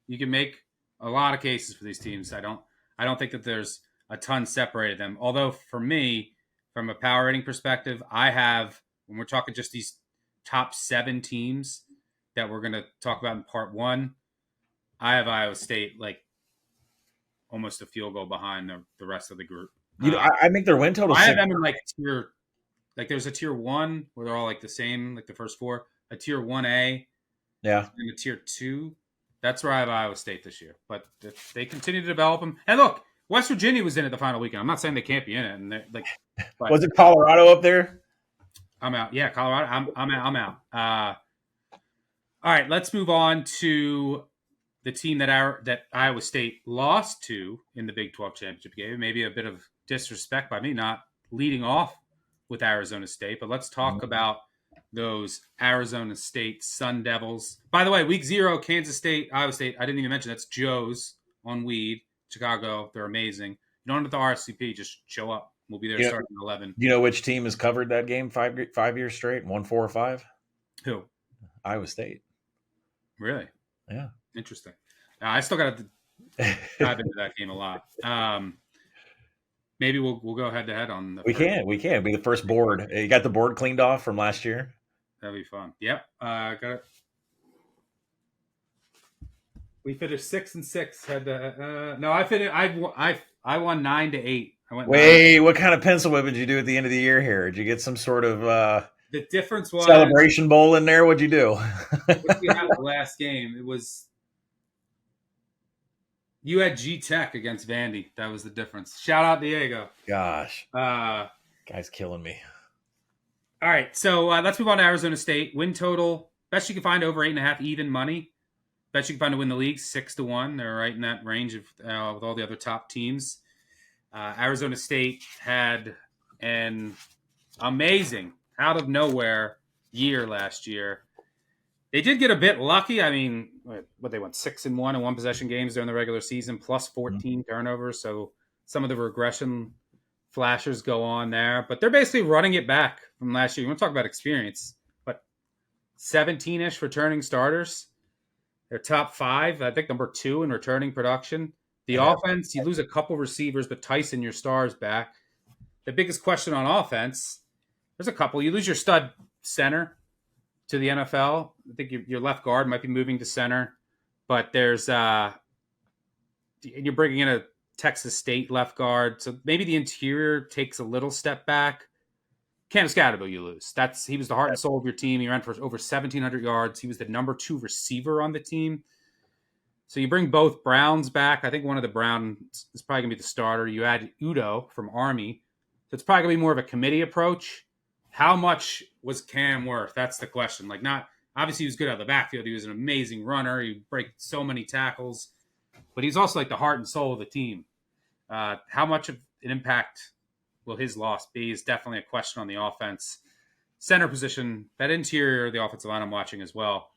You can make a lot of cases for these teams. I don't think that there's a ton separated them. Although for me, from a power rating perspective, I have, when we're talking just these top 7 teams that we're going to talk about in part 1, I have Iowa State like almost a field goal behind the rest of the group. I make their win total. I have them in like tier, like there's a tier 1 where they're all like the same, like the first 4, a tier 1A, yeah, and a tier 2. That's where I have Iowa State this year. But if they continue to develop them, and look, West Virginia was in it the final weekend. I'm not saying they can't be in it. And like, was it Colorado up there? I'm out. Yeah, Colorado. I'm out. All right, let's move on to the team that Iowa State lost to in the Big 12 championship game. Maybe a bit of disrespect by me not leading off with Arizona State, but let's talk about those Arizona State Sun Devils. By the way, week 0, Kansas State, Iowa State. I didn't even mention that's Joe's on weed. Chicago, they're amazing. You don't have the RSVP, just show up. We'll be there starting at 11. Do you know which team has covered that game 5 years straight? 1, 4, or 5? Who? Iowa State. Really? Yeah. Interesting. I still got to dive into that game a lot. Maybe we'll go head to head on the. We can be the first board. You got the board cleaned off from last year. That'd be fun. Yep. Got it. We finished 6-6. No, I finished. I won 9-8. Wait, what kind of pencil whip did you do at the end of the year here? Did you get some sort of the difference was celebration bowl in there? What'd you do? What we had the last game? It was you had G Tech against Vandy. That was the difference. Shout out Diego. Gosh, guy's killing me. All right, so let's move on to Arizona State. Win total best you can find over 8.5 even money. Best you can find to win the league 6-1. They're right in that range of with all the other top teams. Arizona State had an amazing, out of nowhere year last year. They did get a bit lucky. I mean, they went 6-1 in 1 possession games during the regular season, plus 14 turnovers. So some of the regression flashers go on there, but they're basically running it back from last year. You want to talk about experience, but 17-ish returning starters. They're top 5, I think number 2 in returning production. The offense, you lose a couple receivers, but Tyson, your star's back. The biggest question on offense, there's a couple. You lose your stud center. to the NFL. I think your left guard might be moving to center, but there's you're bringing in a Texas State left guard, so maybe the interior takes a little step back. Cam Scatterbo, you lose. He was the heart and soul of your team. He ran for over 1,700 yards. He was the number 2 receiver on the team. So you bring both Browns back. I think one of the Browns is probably going to be the starter. You add Udo from Army. So it's probably going to be more of a committee approach. How much was Cam worth? That's the question. Obviously he was good out of the backfield. He was an amazing runner. He break so many tackles. But he's also like the heart and soul of the team. How much of an impact will his loss be is definitely a question on the offense. Center position, that interior of the offensive line I'm watching as well.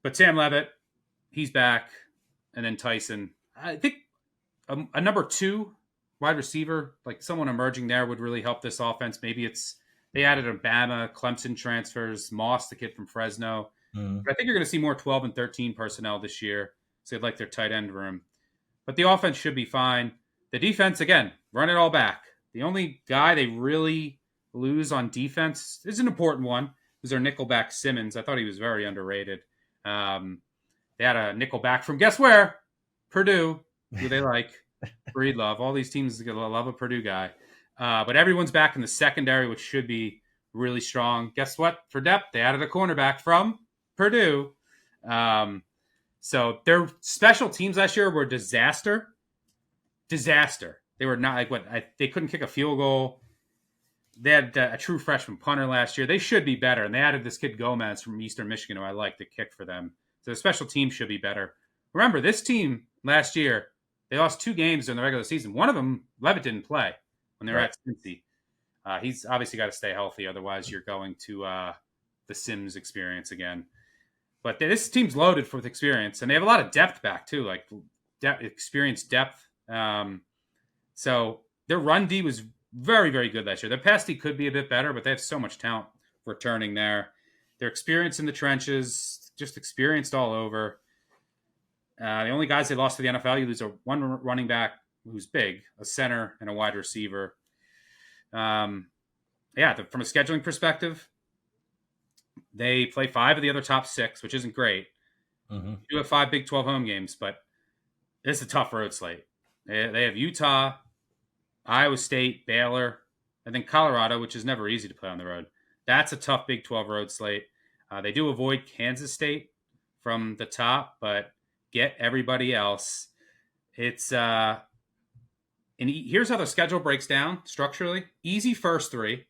But Sam Levitt, he's back. And then Tyson. I think a number 2 wide receiver, like someone emerging there would really help this offense. Maybe they added Obama, Clemson transfers, Moss, the kid from Fresno. But I think you're going to see more 12 and 13 personnel this year. So they'd like their tight end room. But the offense should be fine. The defense, again, run it all back. The only guy they really lose on defense is an important one. Is their nickelback Simmons. I thought he was very underrated. They had a nickelback from guess where? Purdue, who they like. Breedlove. All these teams love a Purdue guy. But everyone's back in the secondary, which should be really strong. Guess what? For depth, they added a cornerback from Purdue. So their special teams last year were disaster. They were not they couldn't kick a field goal. They had a true freshman punter last year. They should be better. And they added this kid Gomez from Eastern Michigan, who I like to kick for them. So the special team should be better. Remember, this team last year, they lost 2 games during the regular season. One of them, Levitt didn't play when they were at Cincy. He's obviously got to stay healthy. Otherwise, you're going to the Sims experience again. But this team's loaded with experience. And they have a lot of depth back, too, like experienced depth. So their run D was very, very good last year. Their pass D could be a bit better, but they have so much talent returning there. Their experience in the trenches, just experienced all over. The only guys they lost to the NFL, you lose one running back who's big, a center, and a wide receiver. From a scheduling perspective, they play 5 of the other top 6, which isn't great. You do have 5 Big 12 home games, but it's a tough road slate. They have Utah, Iowa State, Baylor, and then Colorado, which is never easy to play on the road. That's a tough Big 12 road slate. They do avoid Kansas State from the top, but get everybody else. It's and here's how the schedule breaks down structurally. Easy first 3,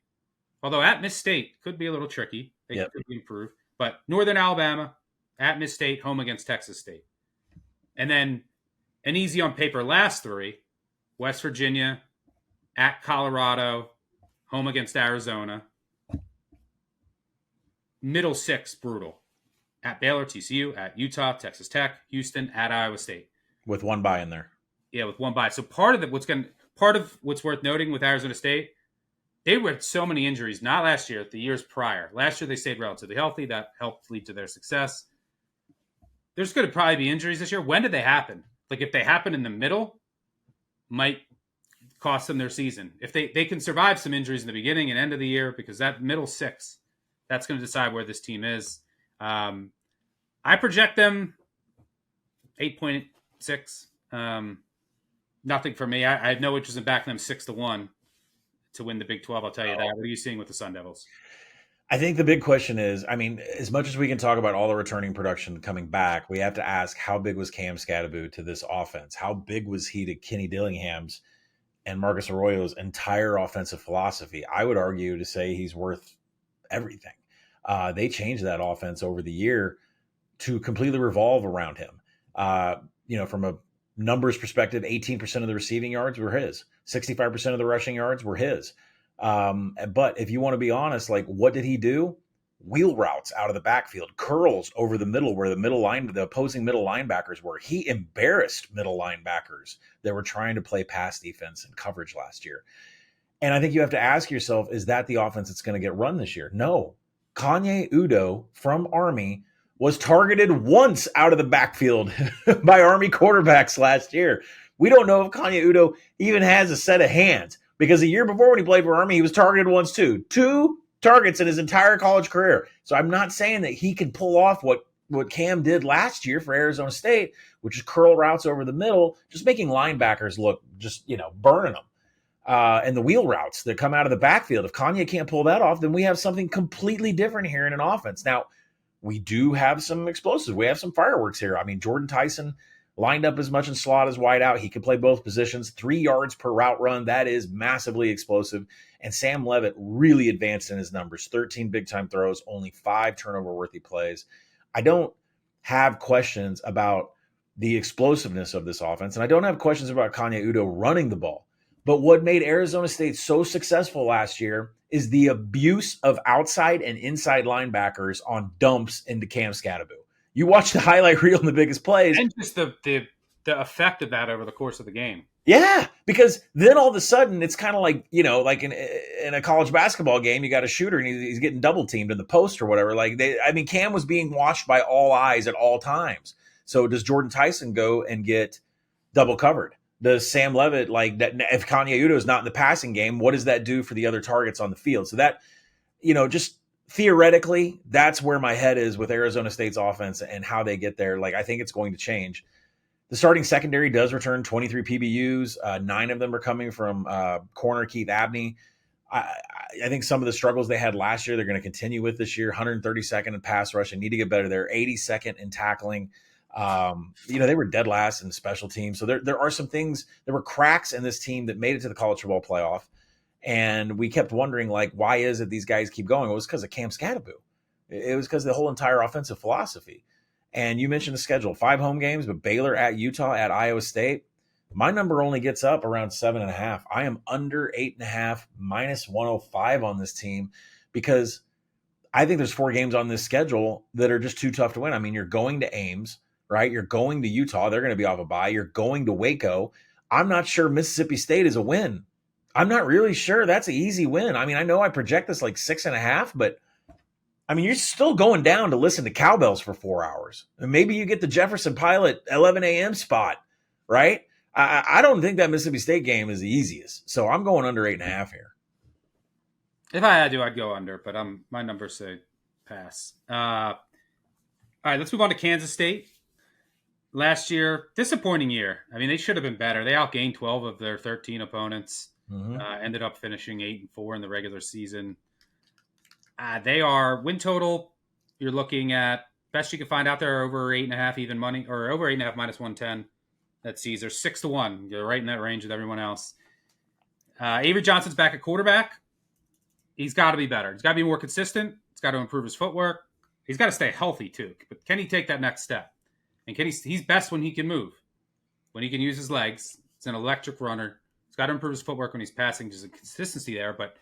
although at Miss State could be a little tricky. They could improve. But Northern Alabama, at Miss State, home against Texas State. And then an easy on paper last 3, West Virginia, at Colorado, home against Arizona. Middle 6, brutal. At Baylor, TCU, at Utah, Texas Tech, Houston, at Iowa State. With 1 bye in there. Yeah, with 1 bye. So part of what's worth noting with Arizona State, they had so many injuries, not last year, the years prior. Last year they stayed relatively healthy. That helped lead to their success. There's going to probably be injuries this year. When did they happen? Like if they happen in the middle, might cost them their season. If they can survive some injuries in the beginning and end of the year, because that middle 6, that's going to decide where this team is. I project them 8.6. Nothing for me. I have no interest in backing them 6-1 to win the Big 12. I'll tell you that. What are you seeing with the Sun Devils? I think the big question is, as much as we can talk about all the returning production coming back, we have to ask, how big was Cam Scatterbo to this offense? How big was he to Kenny Dillingham's and Marcus Arroyo's entire offensive philosophy? I would argue to say he's worth everything. They changed that offense over the year to completely revolve around him. From a numbers perspective, 18% of the receiving yards were his. 65% of the rushing yards were his. But if you want to be honest, like, what did he do? Wheel routes out of the backfield, curls over the middle where the opposing middle linebackers were. He embarrassed middle linebackers that were trying to play pass defense and coverage last year. And I think you have to ask yourself, is that the offense that's going to get run this year? No. Kanye Udo from Army was targeted once out of the backfield by Army quarterbacks last year. We don't know if Kanye Udo even has a set of hands, because the year before when he played for Army, he was targeted once too. 2 targets in his entire college career. So I'm not saying that he can pull off what Cam did last year for Arizona State, which is curl routes over the middle, just making linebackers look just, burning them. And the wheel routes that come out of the backfield. If Kanye can't pull that off, then we have something completely different here in an offense. Now, we do have some explosives. We have some fireworks here. I mean, Jordan Tyson lined up as much in slot as wide out. He can play both positions, 3 yards per route run. That is massively explosive. And Sam Levitt really advanced in his numbers, 13 big-time throws, only 5 turnover-worthy plays. I don't have questions about the explosiveness of this offense, and I don't have questions about Kanye Udoh running the ball. But what made Arizona State so successful last year is the abuse of outside and inside linebackers on dumps into Cam Scatterbo. You watch the highlight reel in the biggest plays. And just the effect of that over the course of the game. Yeah, because then all of a sudden it's kind of like, like in a college basketball game, you got a shooter and he's getting double teamed in the post or whatever. Cam was being watched by all eyes at all times. So does Jordan Tyson go and get double covered? Does Sam Levitt, if Kanye Udoh is not in the passing game, what does that do for the other targets on the field? So that, just theoretically, that's where my head is with Arizona State's offense and how they get there. I think it's going to change. The starting secondary does return 23 PBUs. 9 of them are coming from corner Keith Abney. I think some of the struggles they had last year, they're going to continue with this year. 132nd in pass rush and need to get better there. 82nd in tackling. They were dead last in special teams. So there are some things, there were cracks in this team that made it to the college football playoff. And we kept wondering, why is it these guys keep going? It was because of Cam Scatterbo. It was because of the whole entire offensive philosophy. And you mentioned the schedule, 5 home games, but Baylor at Utah at Iowa State. My number only gets up around 7.5. I am under 8.5, minus 105 on this team because I think there's 4 games on this schedule that are just too tough to win. I mean, you're going to Ames, right? You're going to Utah. They're going to be off a bye. You're going to Waco. I'm not sure Mississippi State is a win. I'm not really sure that's an easy win. I mean, I know I project this 6.5, but I mean, you're still going down to listen to cowbells for 4 hours. And maybe you get the Jefferson Pilot 11 a.m. spot, right? I don't think that Mississippi State game is the easiest. So I'm going under 8.5 here. If I had to, I'd go under, but my numbers say pass. All right, let's move on to Kansas State. Last year, disappointing year. I mean, they should have been better. They outgained 12 of their 13 opponents. Ended up finishing 8-4 in the regular season. They are win total. You're looking at best you can find out there over 8.5 even money, or over 8.5 minus 110. That sees they're 6-1. You're right in that range with everyone else. Avery Johnson's back at quarterback. He's got to be better. He's got to be more consistent. He's got to improve his footwork. He's got to stay healthy too. But can he take that next step? And he's best when he can move, when he can use his legs. It's an electric runner. He's got to improve his footwork when he's passing. There's a consistency there, but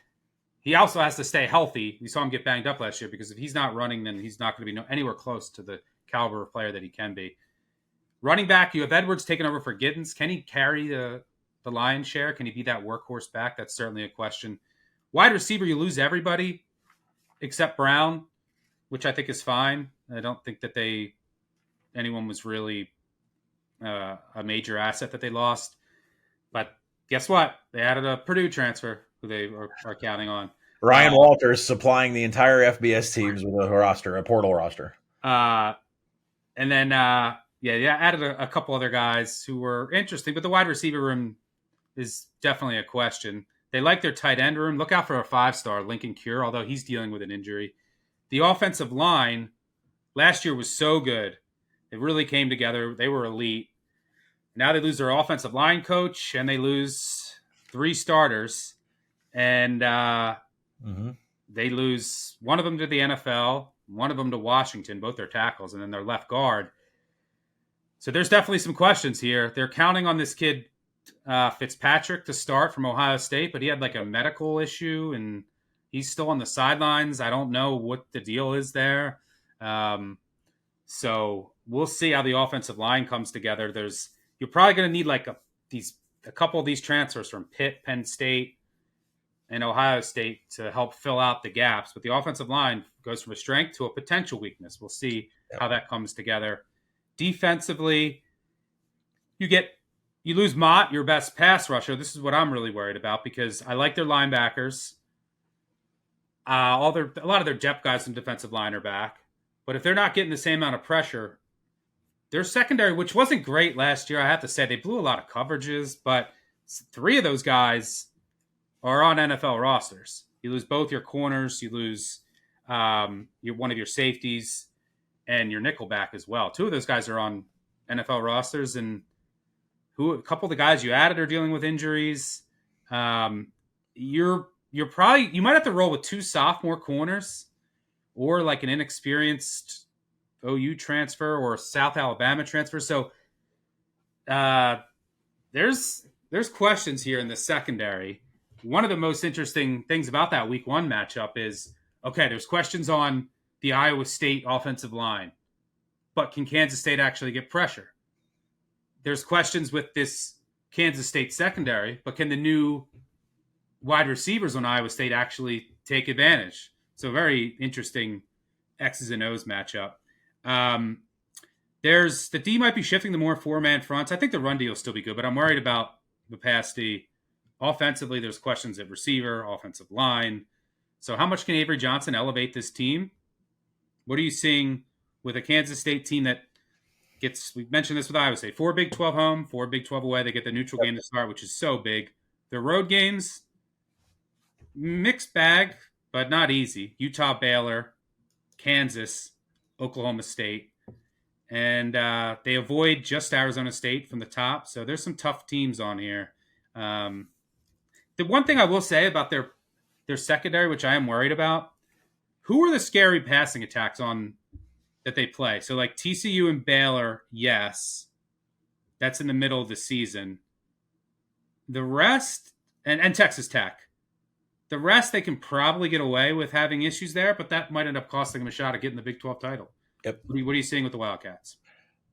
he also has to stay healthy. We saw him get banged up last year because if he's not running, then he's not going to be anywhere close to the caliber of player that he can be. Running back, you have Edwards taking over for Giddens. Can he carry the lion's share? Can he be that workhorse back? That's certainly a question. Wide receiver, you lose everybody except Brown, which I think is fine. I don't think that anyone was really a major asset that they lost. But guess what? They added a Purdue transfer who they are counting on. Ryan Walters supplying the entire FBS teams with a portal roster. And then, added a couple other guys who were interesting. But the wide receiver room is definitely a question. They like their tight end room. Look out for a 5-star, Lincoln Cure, although he's dealing with an injury. The offensive line last year was so good. It really came together. They were elite. Now they lose their offensive line coach, and they lose 3 starters. And they lose one of them to the NFL, one of them to Washington, both their tackles, and then their left guard. So there's definitely some questions here. They're counting on this kid, Fitzpatrick, to start from Ohio State, but he had a medical issue, and he's still on the sidelines. I don't know what the deal is there. So we'll see how the offensive line comes together. You're probably going to need a couple of these transfers from Pitt, Penn State, and Ohio State to help fill out the gaps. But the offensive line goes from a strength to a potential weakness. We'll see how that comes together. Defensively, you lose Mott, your best pass rusher. This is what I'm really worried about because I like their linebackers. A lot of their depth guys and defensive line are back, but if they're not getting the same amount of pressure, their secondary, which wasn't great last year, I have to say they blew a lot of coverages, but 3 of those guys are on NFL rosters. You lose both your corners, you lose one of your safeties, and your nickel back as well. 2 of those guys are on NFL rosters, and a couple of the guys you added are dealing with injuries. You might have to roll with 2 sophomore corners, or like an inexperienced OU transfer or South Alabama transfer. So there's questions here in the secondary. One of the most interesting things about that week 1 matchup is, okay, there's questions on the Iowa State offensive line, but can Kansas State actually get pressure? There's questions with this Kansas State secondary, but can the new wide receivers on Iowa State actually take advantage? So very interesting X's and O's matchup. The D might be shifting to more 4-man fronts. I think the run D will still be good, but I'm worried about the pass D. Offensively, there's questions at receiver, offensive line. So how much can Avery Johnson elevate this team? What are you seeing with a Kansas State team that we mentioned this with Iowa State, 4 Big 12 home, 4 Big 12 away. They get the neutral game to start, which is so big. Their road games, mixed bag, but not easy. Utah, Baylor, Kansas, Oklahoma State. And they avoid just Arizona State from the top. So there's some tough teams on here. The one thing I will say about their secondary, which I am worried about, who are the scary passing attacks on that they play? So like TCU and Baylor, yes. That's in the middle of the season. The rest, and Texas Tech. The rest, they can probably get away with having issues there, but that might end up costing them a shot at getting the Big 12 title. Yep. What are you seeing with the Wildcats?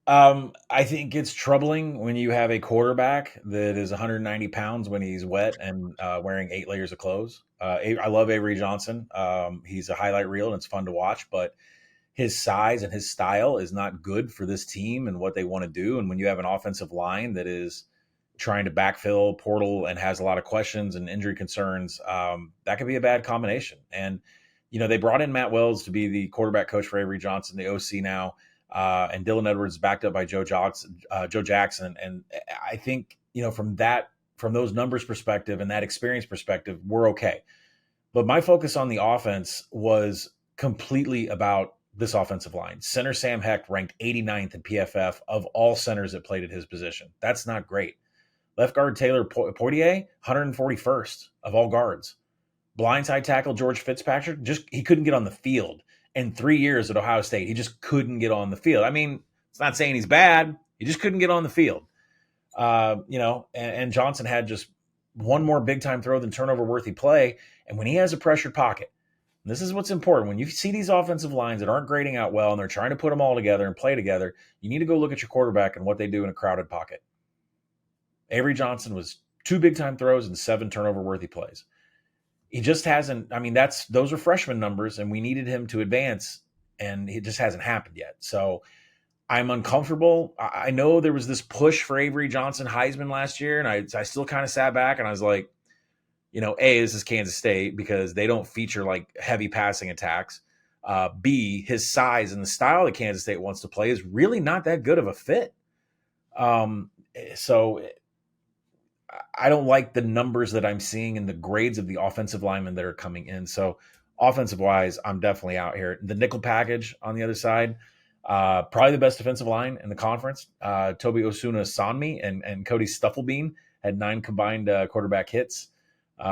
I think it's troubling when you have a quarterback that is 190 pounds when he's wet and wearing 8 layers of clothes. I love Avery Johnson. He's a highlight reel and it's fun to watch, but his size and his style is not good for this team and what they want to do. And when you have an offensive line that is trying to backfill portal and has a lot of questions and injury concerns, that could be a bad combination. And, they brought in Matt Wells to be the quarterback coach for Avery Johnson, the OC now. And Dylan Edwards backed up by Joe Jackson. And I think, from those numbers perspective and that experience perspective, we're okay. But my focus on the offense was completely about this offensive line. Center Sam Heck ranked 89th in PFF of all centers that played at his position. That's not great. Left guard Taylor Poitier, 141st of all guards. Blindside tackle George Fitzpatrick, he couldn't get on the field. In 3 years at Ohio State, he just couldn't get on the field. I mean, it's not saying he's bad. He just couldn't get on the field. And Johnson had just one more big-time throw than turnover-worthy play. And when he has a pressured pocket, and this is what's important. When you see these offensive lines that aren't grading out well and they're trying to put them all together and play together, you need to go look at your quarterback and what they do in a crowded pocket. Avery Johnson was 2 big-time throws and 7 turnover-worthy plays. He just hasn't. I mean, those are freshman numbers, and we needed him to advance, and it just hasn't happened yet. So I'm uncomfortable. I know there was this push for Avery Johnson Heisman last year, and I still kind of sat back and I was like, this is Kansas State because they don't feature like heavy passing attacks. B, his size and the style that Kansas State wants to play is really not that good of a fit. So I don't like the numbers that I'm seeing and the grades of the offensive linemen that are coming in. So offensive wise, I'm definitely out here. The nickel package on the other side, probably the best defensive line in the conference. Toby Osuna-Sanmi and Cody Stufflebean had 9 combined quarterback hits. They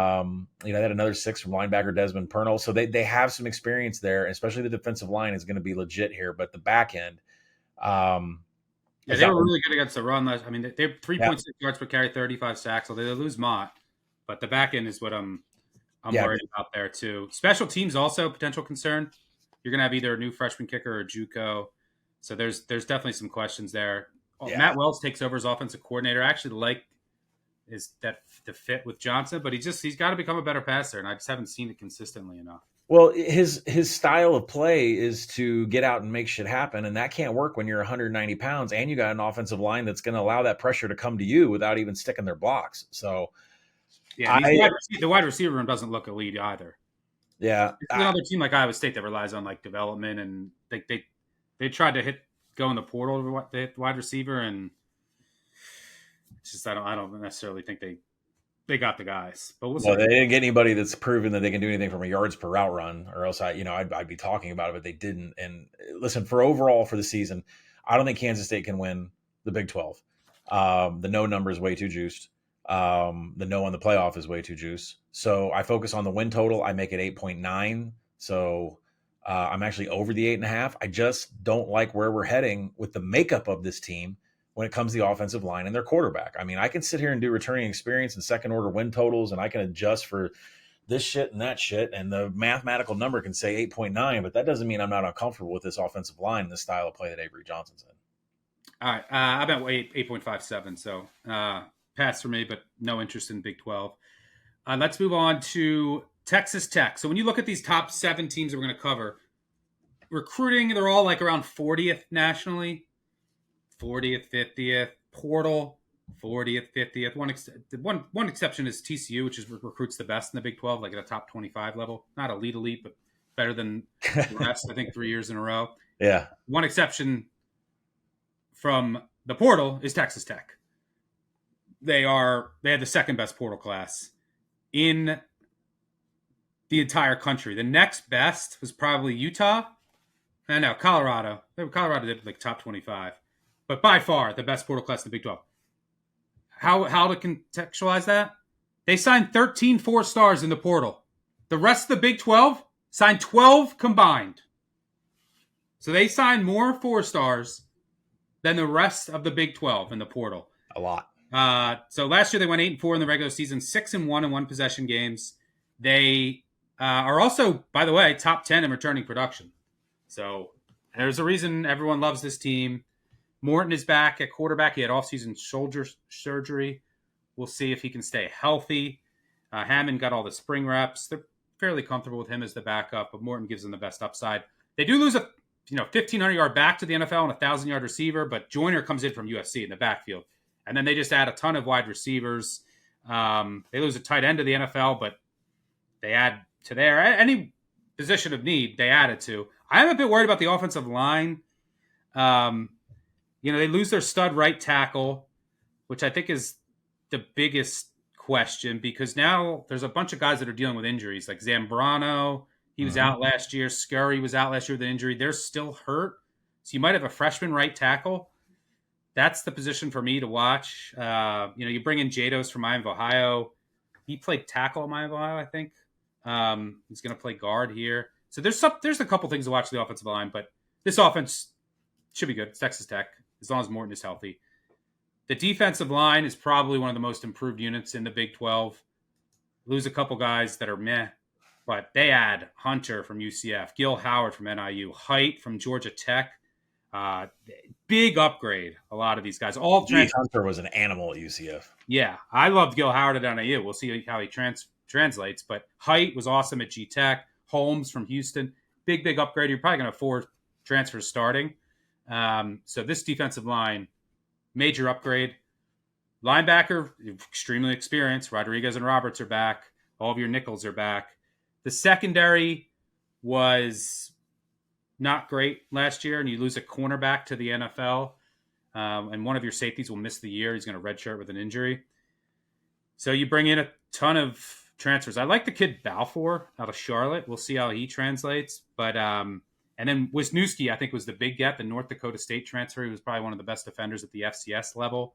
had another 6 from linebacker Desmond Purnell. So they have some experience there, especially the defensive line is going to be legit here. But the back end, they were really good against the run. I mean, they have 3.6 yards per carry, 35 sacks. So they lose Mott, but the back end is what I'm worried about there too. Special teams also a potential concern. You're going to have either a new freshman kicker or a JUCO. So there's definitely some questions there. Matt Wells takes over as offensive coordinator. I actually like the fit with Johnson, but he's got to become a better passer, and I just haven't seen it consistently enough. Well, his style of play is to get out and make shit happen, and that can't work when you're 190 pounds and you got an offensive line that's going to allow that pressure to come to you without even sticking their blocks. So, the wide receiver room doesn't look elite either. Yeah. It's another team like Iowa State that relies on like development, and they tried to go in the portal to the wide receiver, and it's just I don't necessarily think they got the guys, but we'll Well, see. they didn't get anybody that's proven that they can do anything from a yards per route run, or else I'd be talking about it, but they didn't. And listen, for overall for the season, I don't think Kansas State can win the Big 12. The no number is way too juiced. The no on the playoff is way too juiced. So I focus on the win total. I make it 8.9. So I'm actually over the 8.5. I just don't like where we're heading with the makeup of this team when it comes to the offensive line and their quarterback. I mean, I can sit here and do returning experience and second order win totals, and I can adjust for this shit and that shit, and the mathematical number can say 8.9, but that doesn't mean I'm not uncomfortable with this offensive line and the style of play that Avery Johnson's in. All right, I bet 8.57, so pass for me, but no interest in Big 12. Let's move on to Texas Tech. So when you look at these top 7 teams that we're going to cover, recruiting, they're all like around 40th nationally. 40th, 50th, portal, 40th, 50th. One exception is TCU, which recruits the best in the Big 12, like at a top 25 level. Not elite, but better than the rest, I think 3 years in a row. Yeah. One exception from the portal is Texas Tech. They had the second best portal class in the entire country. The next best was probably Utah. And no, Colorado. Colorado did like top 25. But by far, the best portal class in the Big 12. How to contextualize that? They signed 13 4-stars in the portal. The rest of the Big 12 signed 12 combined. So they signed more 4-stars than the rest of the Big 12 in the portal. A lot. So last year they went 8-4 in the regular season, 6-1 in one possession games. They are also, by the way, top 10 in returning production. So there's a reason everyone loves this team. Morton is back at quarterback. He had offseason shoulder surgery. We'll see if he can stay healthy. Hammond got all the spring reps. They're fairly comfortable with him as the backup, but Morton gives them the best upside. They do lose a 1,500-yard back to the NFL and a 1,000-yard receiver, but Joyner comes in from USC in the backfield. And then they just add a ton of wide receivers. They lose a tight end to the NFL, but they add to there. Any position of need, they added to. I am a bit worried about the offensive line. They lose their stud right tackle, which I think is the biggest question because now there's a bunch of guys that are dealing with injuries, like Zambrano. He was out last year. Scurry was out last year with an injury. They're still hurt. So you might have a freshman right tackle. That's the position for me to watch. You bring in Jados from Miami of Ohio. He played tackle at Miami of Ohio, I think. He's going to play guard here. So there's a couple things to watch the offensive line, but this offense should be good. It's Texas Tech, as long as Morton is healthy. The defensive line is probably one of the most improved units in the Big 12. Lose a couple guys that are meh, but they add Hunter from UCF, Gil Howard from NIU, Height from Georgia Tech. Big upgrade, a lot of these guys. Hunter was an animal at UCF. Yeah, I loved Gil Howard at NIU. We'll see how he translates, but Height was awesome at G Tech. Holmes from Houston. Big upgrade. You're probably going to have 4 transfers starting. So this defensive line, major upgrade. Linebacker, extremely experienced. Rodriguez and Roberts are back. All of your nickels are back. The secondary was not great last year, and you lose a cornerback to the NFL, and one of your safeties will miss the year. He's going to redshirt with an injury. So you bring in a ton of transfers. I like the kid Balfour out of Charlotte. We'll see how he translates. But and then Wisniewski, I think, was the big get. The North Dakota State transfer. He was probably one of the best defenders at the FCS level.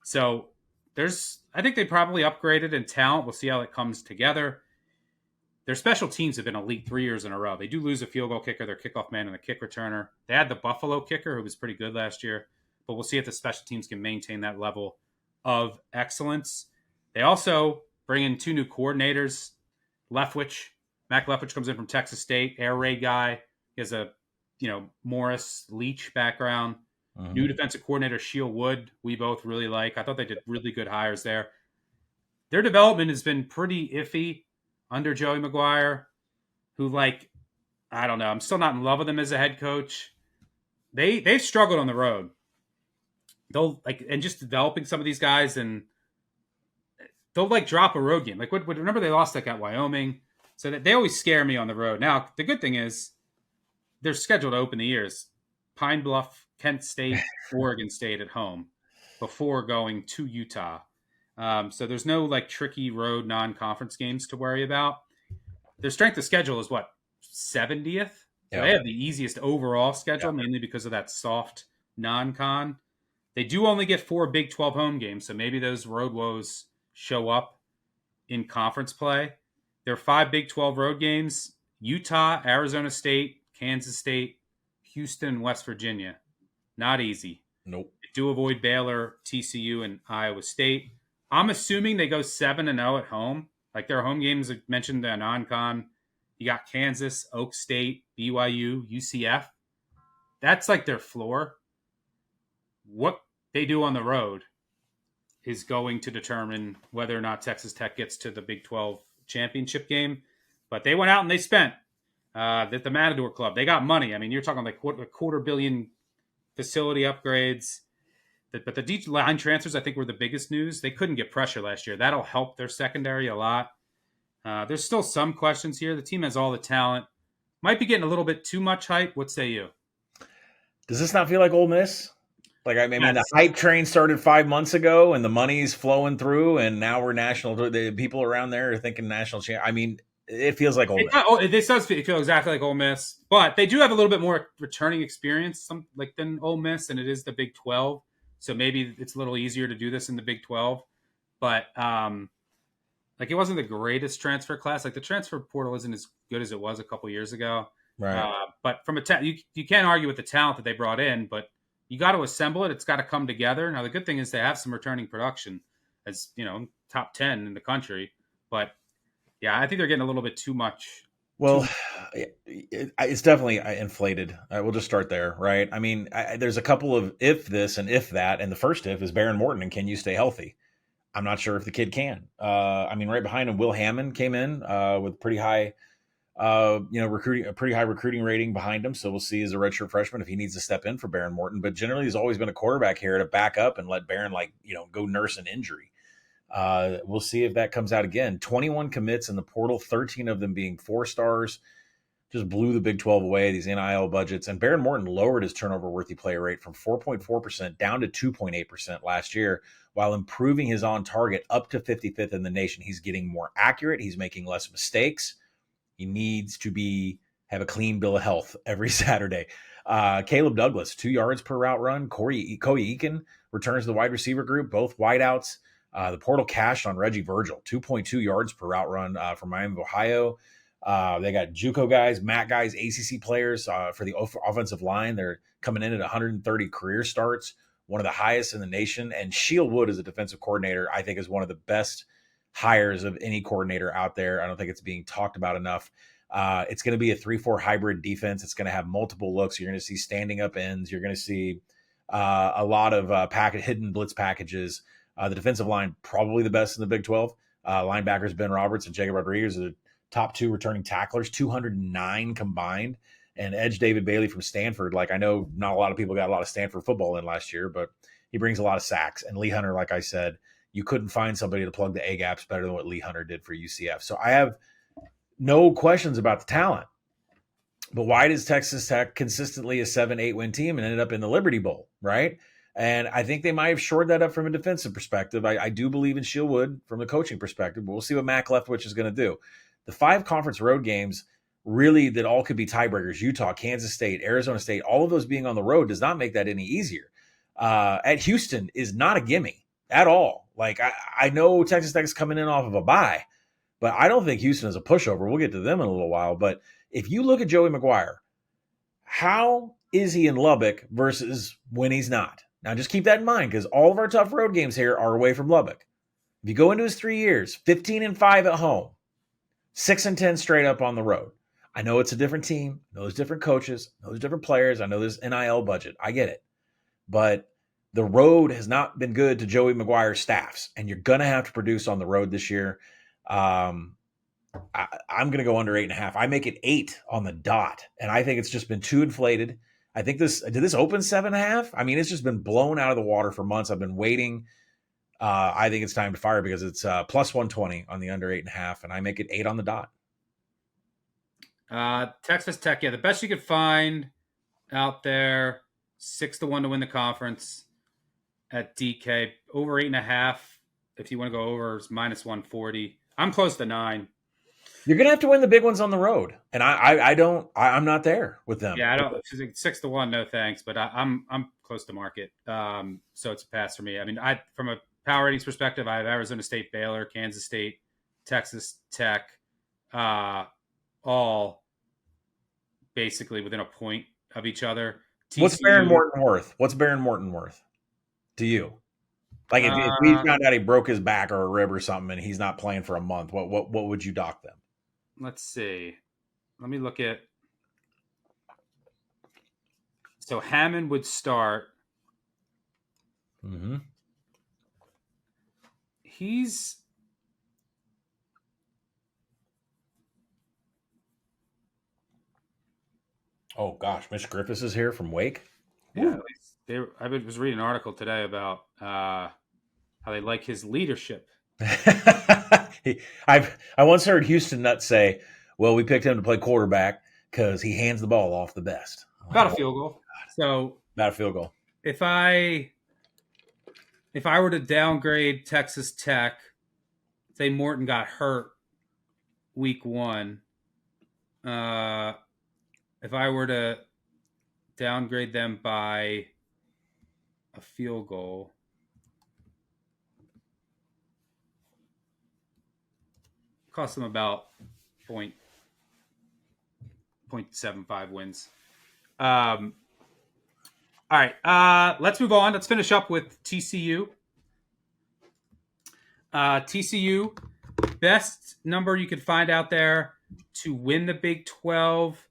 So I think they probably upgraded in talent. We'll see how it comes together. Their special teams have been elite 3 years in a row. They do lose a field goal kicker, their kickoff man, and a kick returner. They had the Buffalo kicker, who was pretty good last year. But we'll see if the special teams can maintain that level of excellence. They also bring in 2 new coordinators. Mac Leftwich comes in from Texas State, air raid guy. He has a Morris Leach background. New defensive coordinator Sheil Wood, we both really like. I thought they did really good hires there. Their development has been pretty iffy under Joey McGuire, who, I don't know. I'm still not in love with him as a head coach. They've struggled on the road. And just developing some of these guys, and they'll drop a road game. Remember they lost at Wyoming. So that they always scare me on the road. Now, the good thing is they're scheduled to open the years. Pine Bluff, Kent State, Oregon State at home before going to Utah. So there's no like tricky road non-conference games to worry about. Their strength of schedule is what, 70th? So they have the easiest overall schedule, mainly because of that soft non-con. They do only get 4 Big 12 home games, so maybe those road woes show up in conference play. There are 5 Big 12 road games: Utah, Arizona State, Kansas State, Houston, and West Virginia. Not easy. Nope. They do avoid Baylor, TCU, and Iowa State. I'm assuming they go 7-0 at home. Like their home games, I mentioned the non-con. You got Kansas, Oak State, BYU, UCF. That's like their floor. What they do on the road is going to determine whether or not Texas Tech gets to the Big 12 championship game. But they went out and they spent at the Matador Club. They got money. I mean, you're talking like $250 million facility upgrades. But the deep line transfers, I think, were the biggest news. They couldn't get pressure last year. That'll help their secondary a lot. There's still some questions here. The team has all the talent. Might be getting a little bit too much hype. What say you? Does this not feel like Ole Miss? Like, I mean, the hype train started 5 months ago, and the money's flowing through, and now we're national. The people around there are thinking national champ. I mean, it feels like Ole Miss. This does feel exactly like Ole Miss, but they do have a little bit more returning experience, than Ole Miss, and it is the Big 12. So maybe it's a little easier to do this in the Big 12. But it wasn't the greatest transfer class. Like the transfer portal isn't as good as it was a couple years ago. Right. But from you can't argue with the talent that they brought in, but you got to assemble it. It's got to come together. Now the good thing is they have some returning production, as top 10 in the country. But yeah, I think they're getting a little bit too much. Well, it's definitely inflated. We'll just start there, right? I mean, there's a couple of if this and if that, and the first if is Baron Morton, and can you stay healthy? I'm not sure if the kid can. I mean, right behind him, Will Hammond came in with pretty high, a pretty high recruiting rating behind him. So we'll see as a redshirt freshman if he needs to step in for Baron Morton. But generally, he's always been a quarterback here to back up and let Baron go nurse an injury. We'll see if that comes out again. 21 commits in the portal, 13 of them being 4 stars. Just blew the Big 12 away, these NIL budgets. And Baron Morton lowered his turnover-worthy player rate from 4.4% down to 2.8% last year, while improving his on-target up to 55th in the nation. He's getting more accurate. He's making less mistakes. He needs to have a clean bill of health every Saturday. Caleb Douglas, 2 yards per route run. Koei Eakin returns to the wide receiver group, both wideouts. The portal cashed on Reggie Virgil, 2.2 yards per route run from Miami of Ohio. They got JUCO guys, MAC guys, ACC players for the offensive line. They're coming in at 130 career starts, one of the highest in the nation. And Sheil Wood as a defensive coordinator, I think, is one of the best hires of any coordinator out there. I don't think it's being talked about enough. It's going to be a 3-4 hybrid defense. It's going to have multiple looks. You're going to see standing up ends. You're going to see a lot of hidden blitz packages. The defensive line, probably the best in the Big 12. Linebackers Ben Roberts and Jacob Rodriguez are the top 2 returning tacklers, 209 combined. And edge David Bailey from Stanford. Like, I know not a lot of people got a lot of Stanford football in last year, but he brings a lot of sacks. And Lee Hunter, like I said, you couldn't find somebody to plug the A gaps better than what Lee Hunter did for UCF. So I have no questions about the talent. But why does Texas Tech consistently a 7-8 win team and ended up in the Liberty Bowl, right? And I think they might have shored that up from a defensive perspective. I do believe in Sheil Wood from the coaching perspective, but we'll see what Mac Leftwich is going to do. The 5 conference road games, really, that all could be tiebreakers: Utah, Kansas State, Arizona State, all of those being on the road does not make that any easier. At Houston is not a gimme at all. Like, I know Texas Tech is coming in off of a bye, but I don't think Houston is a pushover. We'll get to them in a little while. But if you look at Joey McGuire, how is he in Lubbock versus when he's not? Now, just keep that in mind, because all of our tough road games here are away from Lubbock. If you go into his 3 years, 15-5 at home, 6-10 straight up on the road. I know it's a different team. I know there's different coaches. I know there's different players. I know there's NIL budget. I get it. But the road has not been good to Joey McGuire's staffs, and you're going to have to produce on the road this year. I'm going to go under 8.5. I make it 8 on the dot, and I think it's just been too inflated. I think did this open 7.5? I mean, it's just been blown out of the water for months. I've been waiting. I think it's time to fire because it's plus 120 on the under 8.5, and I make it 8 on the dot. Texas Tech, yeah, the best you could find out there, 6-1 to win the conference at DK. Over 8.5. If you want to go over, it's -140. I'm close to 9. You're gonna have to win the big ones on the road, and I'm not there with them. Yeah, I don't. 6-1, no thanks. But I'm close to market, so it's a pass for me. I mean, from a power ratings perspective, I have Arizona State, Baylor, Kansas State, Texas Tech, all basically within a point of each other. TCU, What's Baron Morton worth? What's Baron Morton worth to you? Like if we found out he broke his back or a rib or something and he's not playing for a month, what would you dock them? Let's see. Let me look at. So Hammond would start. Mm-hmm. He's. Oh gosh, Mitch Griffiths is here from Wake. Yeah, I was reading an article today about how they like his leadership. I once heard Houston Nutt say, "Well, we picked him to play quarterback because he hands the ball off the best." About a field goal. So about a field goal. If I were to downgrade Texas Tech, say Morton got hurt week 1, if I were to downgrade them by a field goal, cost them about 0.75 wins. All right, let's move on. Let's finish up with TCU. TCU, best number you could find out there to win the Big 12.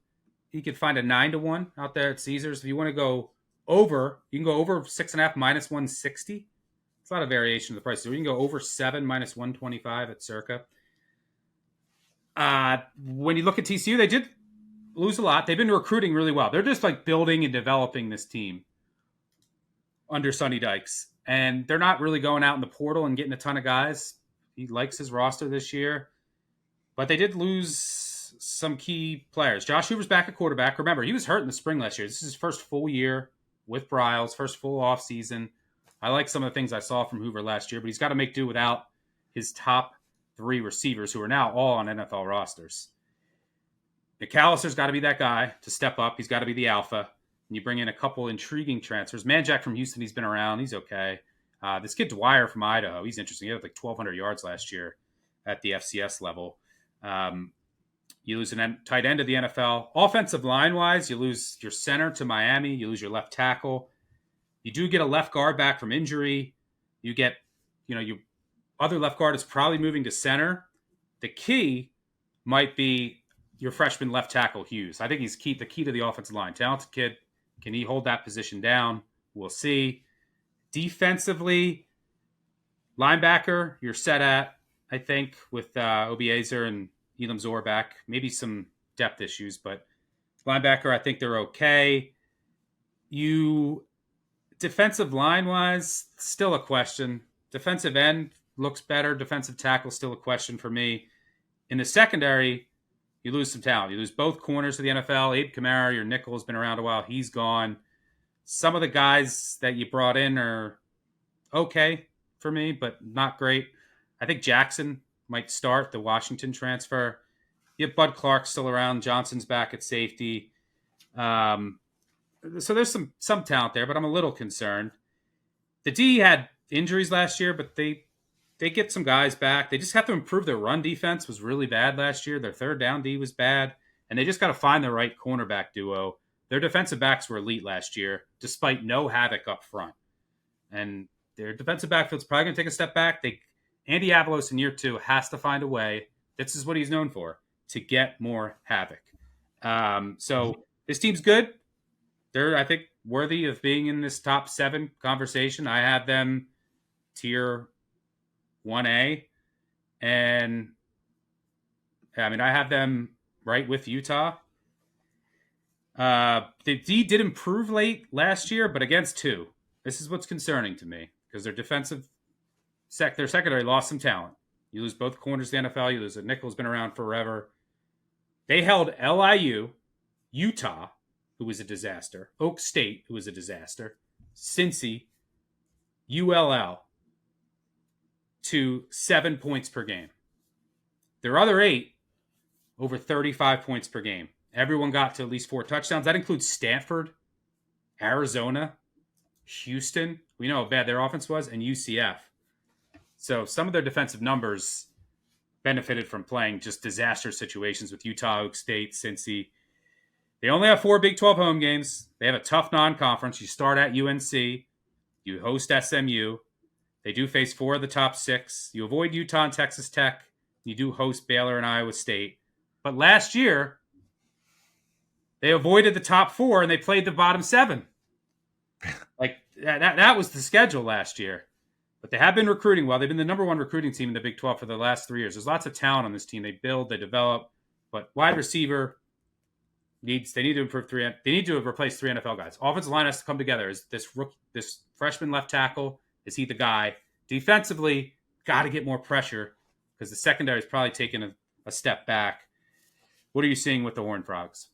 You could find a 9-1 out there at Caesars. If you want to go over, you can go over 6.5 -160. It's a lot of variation of the prices. So you can go over 7 -125 at Circa. When you look at TCU, they did lose a lot. They've been recruiting really well. They're just like building and developing this team under Sonny Dykes. And they're not really going out in the portal and getting a ton of guys. He likes his roster this year. But they did lose some key players. Josh Hoover's back at quarterback. Remember, he was hurt in the spring last year. This is his first full year with Bryles, first full off season. I like some of the things I saw from Hoover last year, but he's got to make do without his top 3 receivers who are now all on NFL rosters. McAllister's got to be that guy to step up. He's got to be the alpha. And you bring in a couple intriguing transfers. Manjack from Houston, he's been around. He's okay. This kid Dwyer from Idaho, he's interesting. He had like 1,200 yards last year at the FCS level. You lose a tight end to the NFL. Offensive line-wise, you lose your center to Miami. You lose your left tackle. You do get a left guard back from injury. You get, your other left guard is probably moving to center. The key might be your freshman left tackle, Hughes. I think he's the key to the offensive line. Talented kid. Can he hold that position down? We'll see. Defensively, linebacker, you're set at, I think, with Obiezer and Elam Zor back. Maybe some depth issues, but linebacker, I think they're okay. Defensive line-wise, still a question. Defensive end looks better. Defensive tackle, still a question for me. In the secondary, you lose some talent. You lose both corners to the NFL. Abe Kamara, your nickel, has been around a while. He's gone. Some of the guys that you brought in are okay for me, but not great. I think Jackson might start, the Washington transfer. You have Bud Clark still around. Johnson's back at safety. So there's some talent there, but I'm a little concerned. The D had injuries last year, but they get some guys back. They just have to improve their run defense. Was really bad last year. Their third down D was bad, and they just got to find the right cornerback duo. Their defensive backs were elite last year, despite no havoc up front. And their defensive backfield's probably going to take a step back. Andy Avalos in year 2 has to find a way. This is what he's known for, to get more havoc. So this team's good. They're, I think, worthy of being in this top 7 conversation. I have them tier 1A. And, I mean, I have them right with Utah. The D did improve late last year, but against 2. This is what's concerning to me, because their their secondary lost some talent. You lose both corners of the NFL. You lose a nickel who's been around forever. They held LIU, Utah, who was a disaster, Oak State, who was a disaster, Cincy, ULL, to 7 points per game. Their other 8, over 35 points per game. Everyone got to at least 4 touchdowns. That includes Stanford, Arizona, Houston. We know how bad their offense was, and UCF. So some of their defensive numbers benefited from playing just disaster situations with Utah, Oak State, Cincy. They only have 4 Big 12 home games. They have a tough non-conference. You start at UNC. You host SMU. They do face 4 of the top 6. You avoid Utah and Texas Tech. You do host Baylor and Iowa State. But last year, they avoided the top 4 and they played the bottom 7. Like that was the schedule last year. But they have been recruiting well. They've been the number 1 recruiting team in the Big 12 for the last 3 years. There's lots of talent on this team. They build, they develop. But wide receiver they need to improve 3. They need to replace 3 NFL guys. Offensive line has to come together. Is this freshman left tackle? Is he the guy? Defensively, got to get more pressure because the secondary is probably taking a step back. What are you seeing with the Horned Frogs?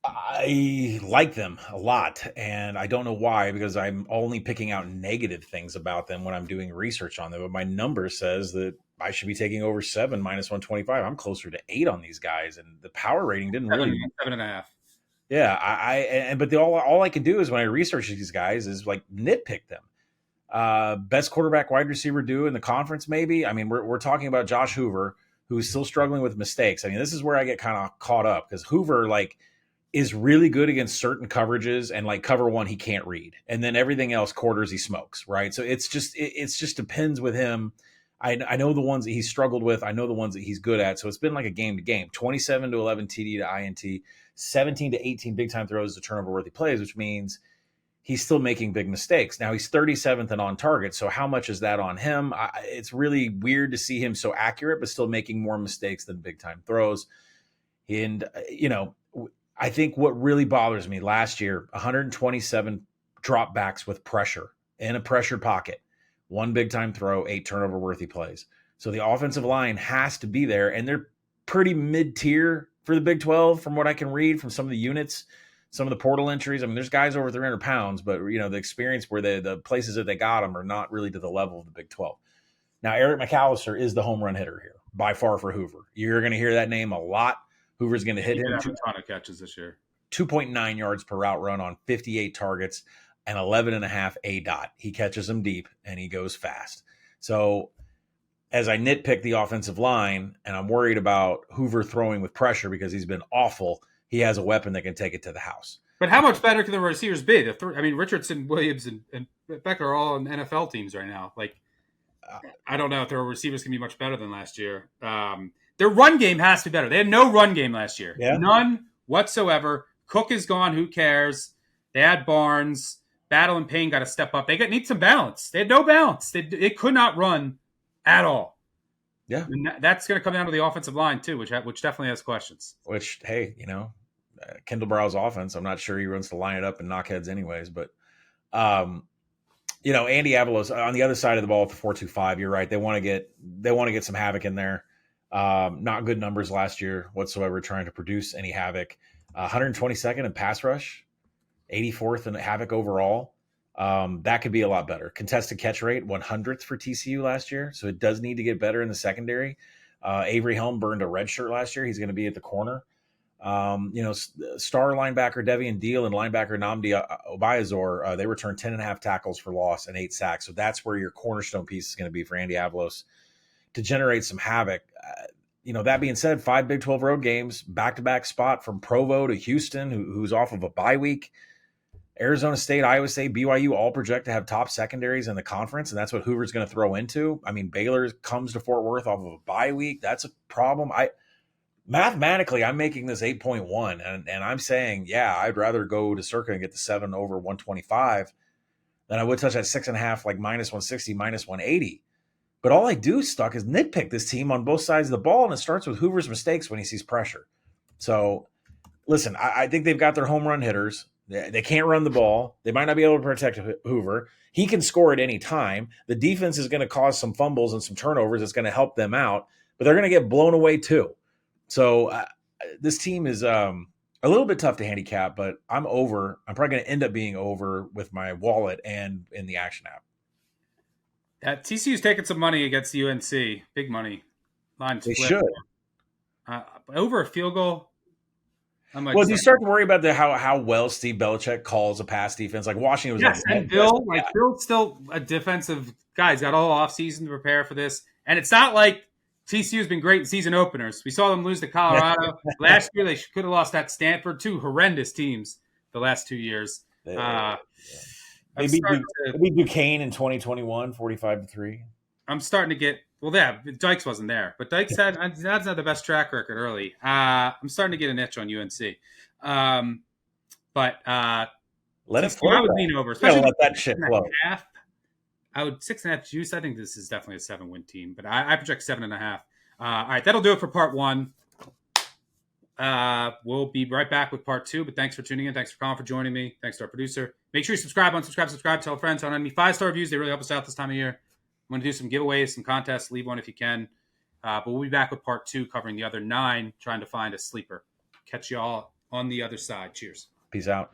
I like them a lot, and I don't know why, because I'm only picking out negative things about them when I'm doing research on them. But my number says that I should be taking over 7 minus 125. I'm closer to 8 on these guys, and the power rating didn't really 7.5. Yeah, but all I can do is when I research these guys is like nitpick them. Best quarterback wide receiver duo in the conference, maybe. I mean, we're talking about Josh Hoover, who's still struggling with mistakes. I mean, this is where I get kind of caught up because Hoover is really good against certain coverages, and like cover 1 he can't read, and then everything else quarters he smokes, right? So it's just depends with him. I know the ones that he's struggled with. I know the ones that he's good at. So it's been like a game to game. 27 to 11 TD to INT, 17 to 18 big time throws to turnover worthy plays, which means he's still making big mistakes. Now he's 37th and on target. So how much is that on him? It's really weird to see him so accurate, but still making more mistakes than big time throws. And, I think what really bothers me last year, 127 dropbacks with pressure in a pressured pocket, 1 big time throw, 8 turnover worthy plays. So the offensive line has to be there, and they're pretty mid-tier for the Big 12 from what I can read from some of the units, some of the portal entries. I mean, there's guys over 300 pounds, but the experience where the places that they got them are not really to the level of the Big 12. Now, Eric McAllister is the home run hitter here by far for Hoover. You're going to hear that name a lot. Hoover's going to hit him. A ton of catches this year. 2.9 yards per route run on 58 targets and 11.5 ADOT. He catches them deep and he goes fast. So as I nitpick the offensive line and I'm worried about Hoover throwing with pressure because he's been awful, he has a weapon that can take it to the house. But how much better can the receivers be? Richardson, Williams, and Becker are all on NFL teams right now. I don't know if their receivers can be much better than last year. Their run game has to be better. They had no run game last year. Yeah. None whatsoever. Cook is gone. Who cares? They had Barnes. Battle and Payne got to step up. They need some balance. They had no balance. They could not run at all. Yeah. And that's going to come down to the offensive line, too, which definitely has questions. Which, hey, Kendall Brow's offense, I'm not sure he runs to line it up and knock heads anyways. But, Andy Avalos on the other side of the ball at the 4.25, you're right. They want to get some havoc in there. Not good numbers last year whatsoever trying to produce any havoc. 122nd in pass rush, 84th in havoc overall. That could be a lot better. Contested catch rate, 100th for TCU last year. So it does need to get better in the secondary. Avery Helm burned a red shirt last year. He's going to be at the corner. Star linebacker Devian Deal and linebacker Nnamdi Obayazor, they returned 10.5 tackles for loss and 8 sacks. So that's where your cornerstone piece is going to be for Andy Avalos to generate some havoc. That being said, 5 Big 12 road games, back-to-back spot from Provo to Houston, who's off of a bye week. Arizona State, Iowa State, BYU all project to have top secondaries in the conference, and that's what Hoover's going to throw into. I mean, Baylor comes to Fort Worth off of a bye week. That's a problem. Mathematically, I'm making this 8.1, and I'm saying, yeah, I'd rather go to Circa and get the 7 over 125 than I would touch that 6.5, like minus 160, minus 180. But all I do, Stuck, is nitpick this team on both sides of the ball, and it starts with Hoover's mistakes when he sees pressure. So, listen, I think they've got their home run hitters. They can't run the ball. They might not be able to protect Hoover. He can score at any time. The defense is going to cause some fumbles and some turnovers. It's going to help them out, but they're going to get blown away too. So this team is a little bit tough to handicap, but I'm over. I'm probably going to end up being over with my wallet and in the action app. TCU's taking some money against UNC. Big money. Line's They flipped. should. Over a field goal. Well, do you start to worry about how well Steve Belichick calls a pass defense? Like Washington was yes, and Bill's still a defensive guy. He's got all offseason to prepare for this. And it's not like TCU's been great in season openers. We saw them lose to Colorado. Last year, they could have lost at Stanford. Two horrendous teams the last 2 years. They beat Duquesne in 2021, 45-3. I'm starting to get – well, yeah, Dykes wasn't there. But Dykes that's not the best track record early. I'm starting to get an itch on UNC. Let it flow. I would lean over. Especially let that shit flow. I would 6.5 juice. I think this is definitely a 7-win team, but I project 7.5. All right, that'll do it for part 1. We'll be right back with part 2, but thanks for tuning in. Thanks for Colin for joining me. Thanks to our producer. Make sure you subscribe, tell friends, tell any 5-star reviews. They really help us out this time of year. I'm going to do some giveaways, some contests. Leave one if you can. But we'll be back with part 2 covering the other 9, trying to find a sleeper. Catch you all on the other side. Cheers. Peace out.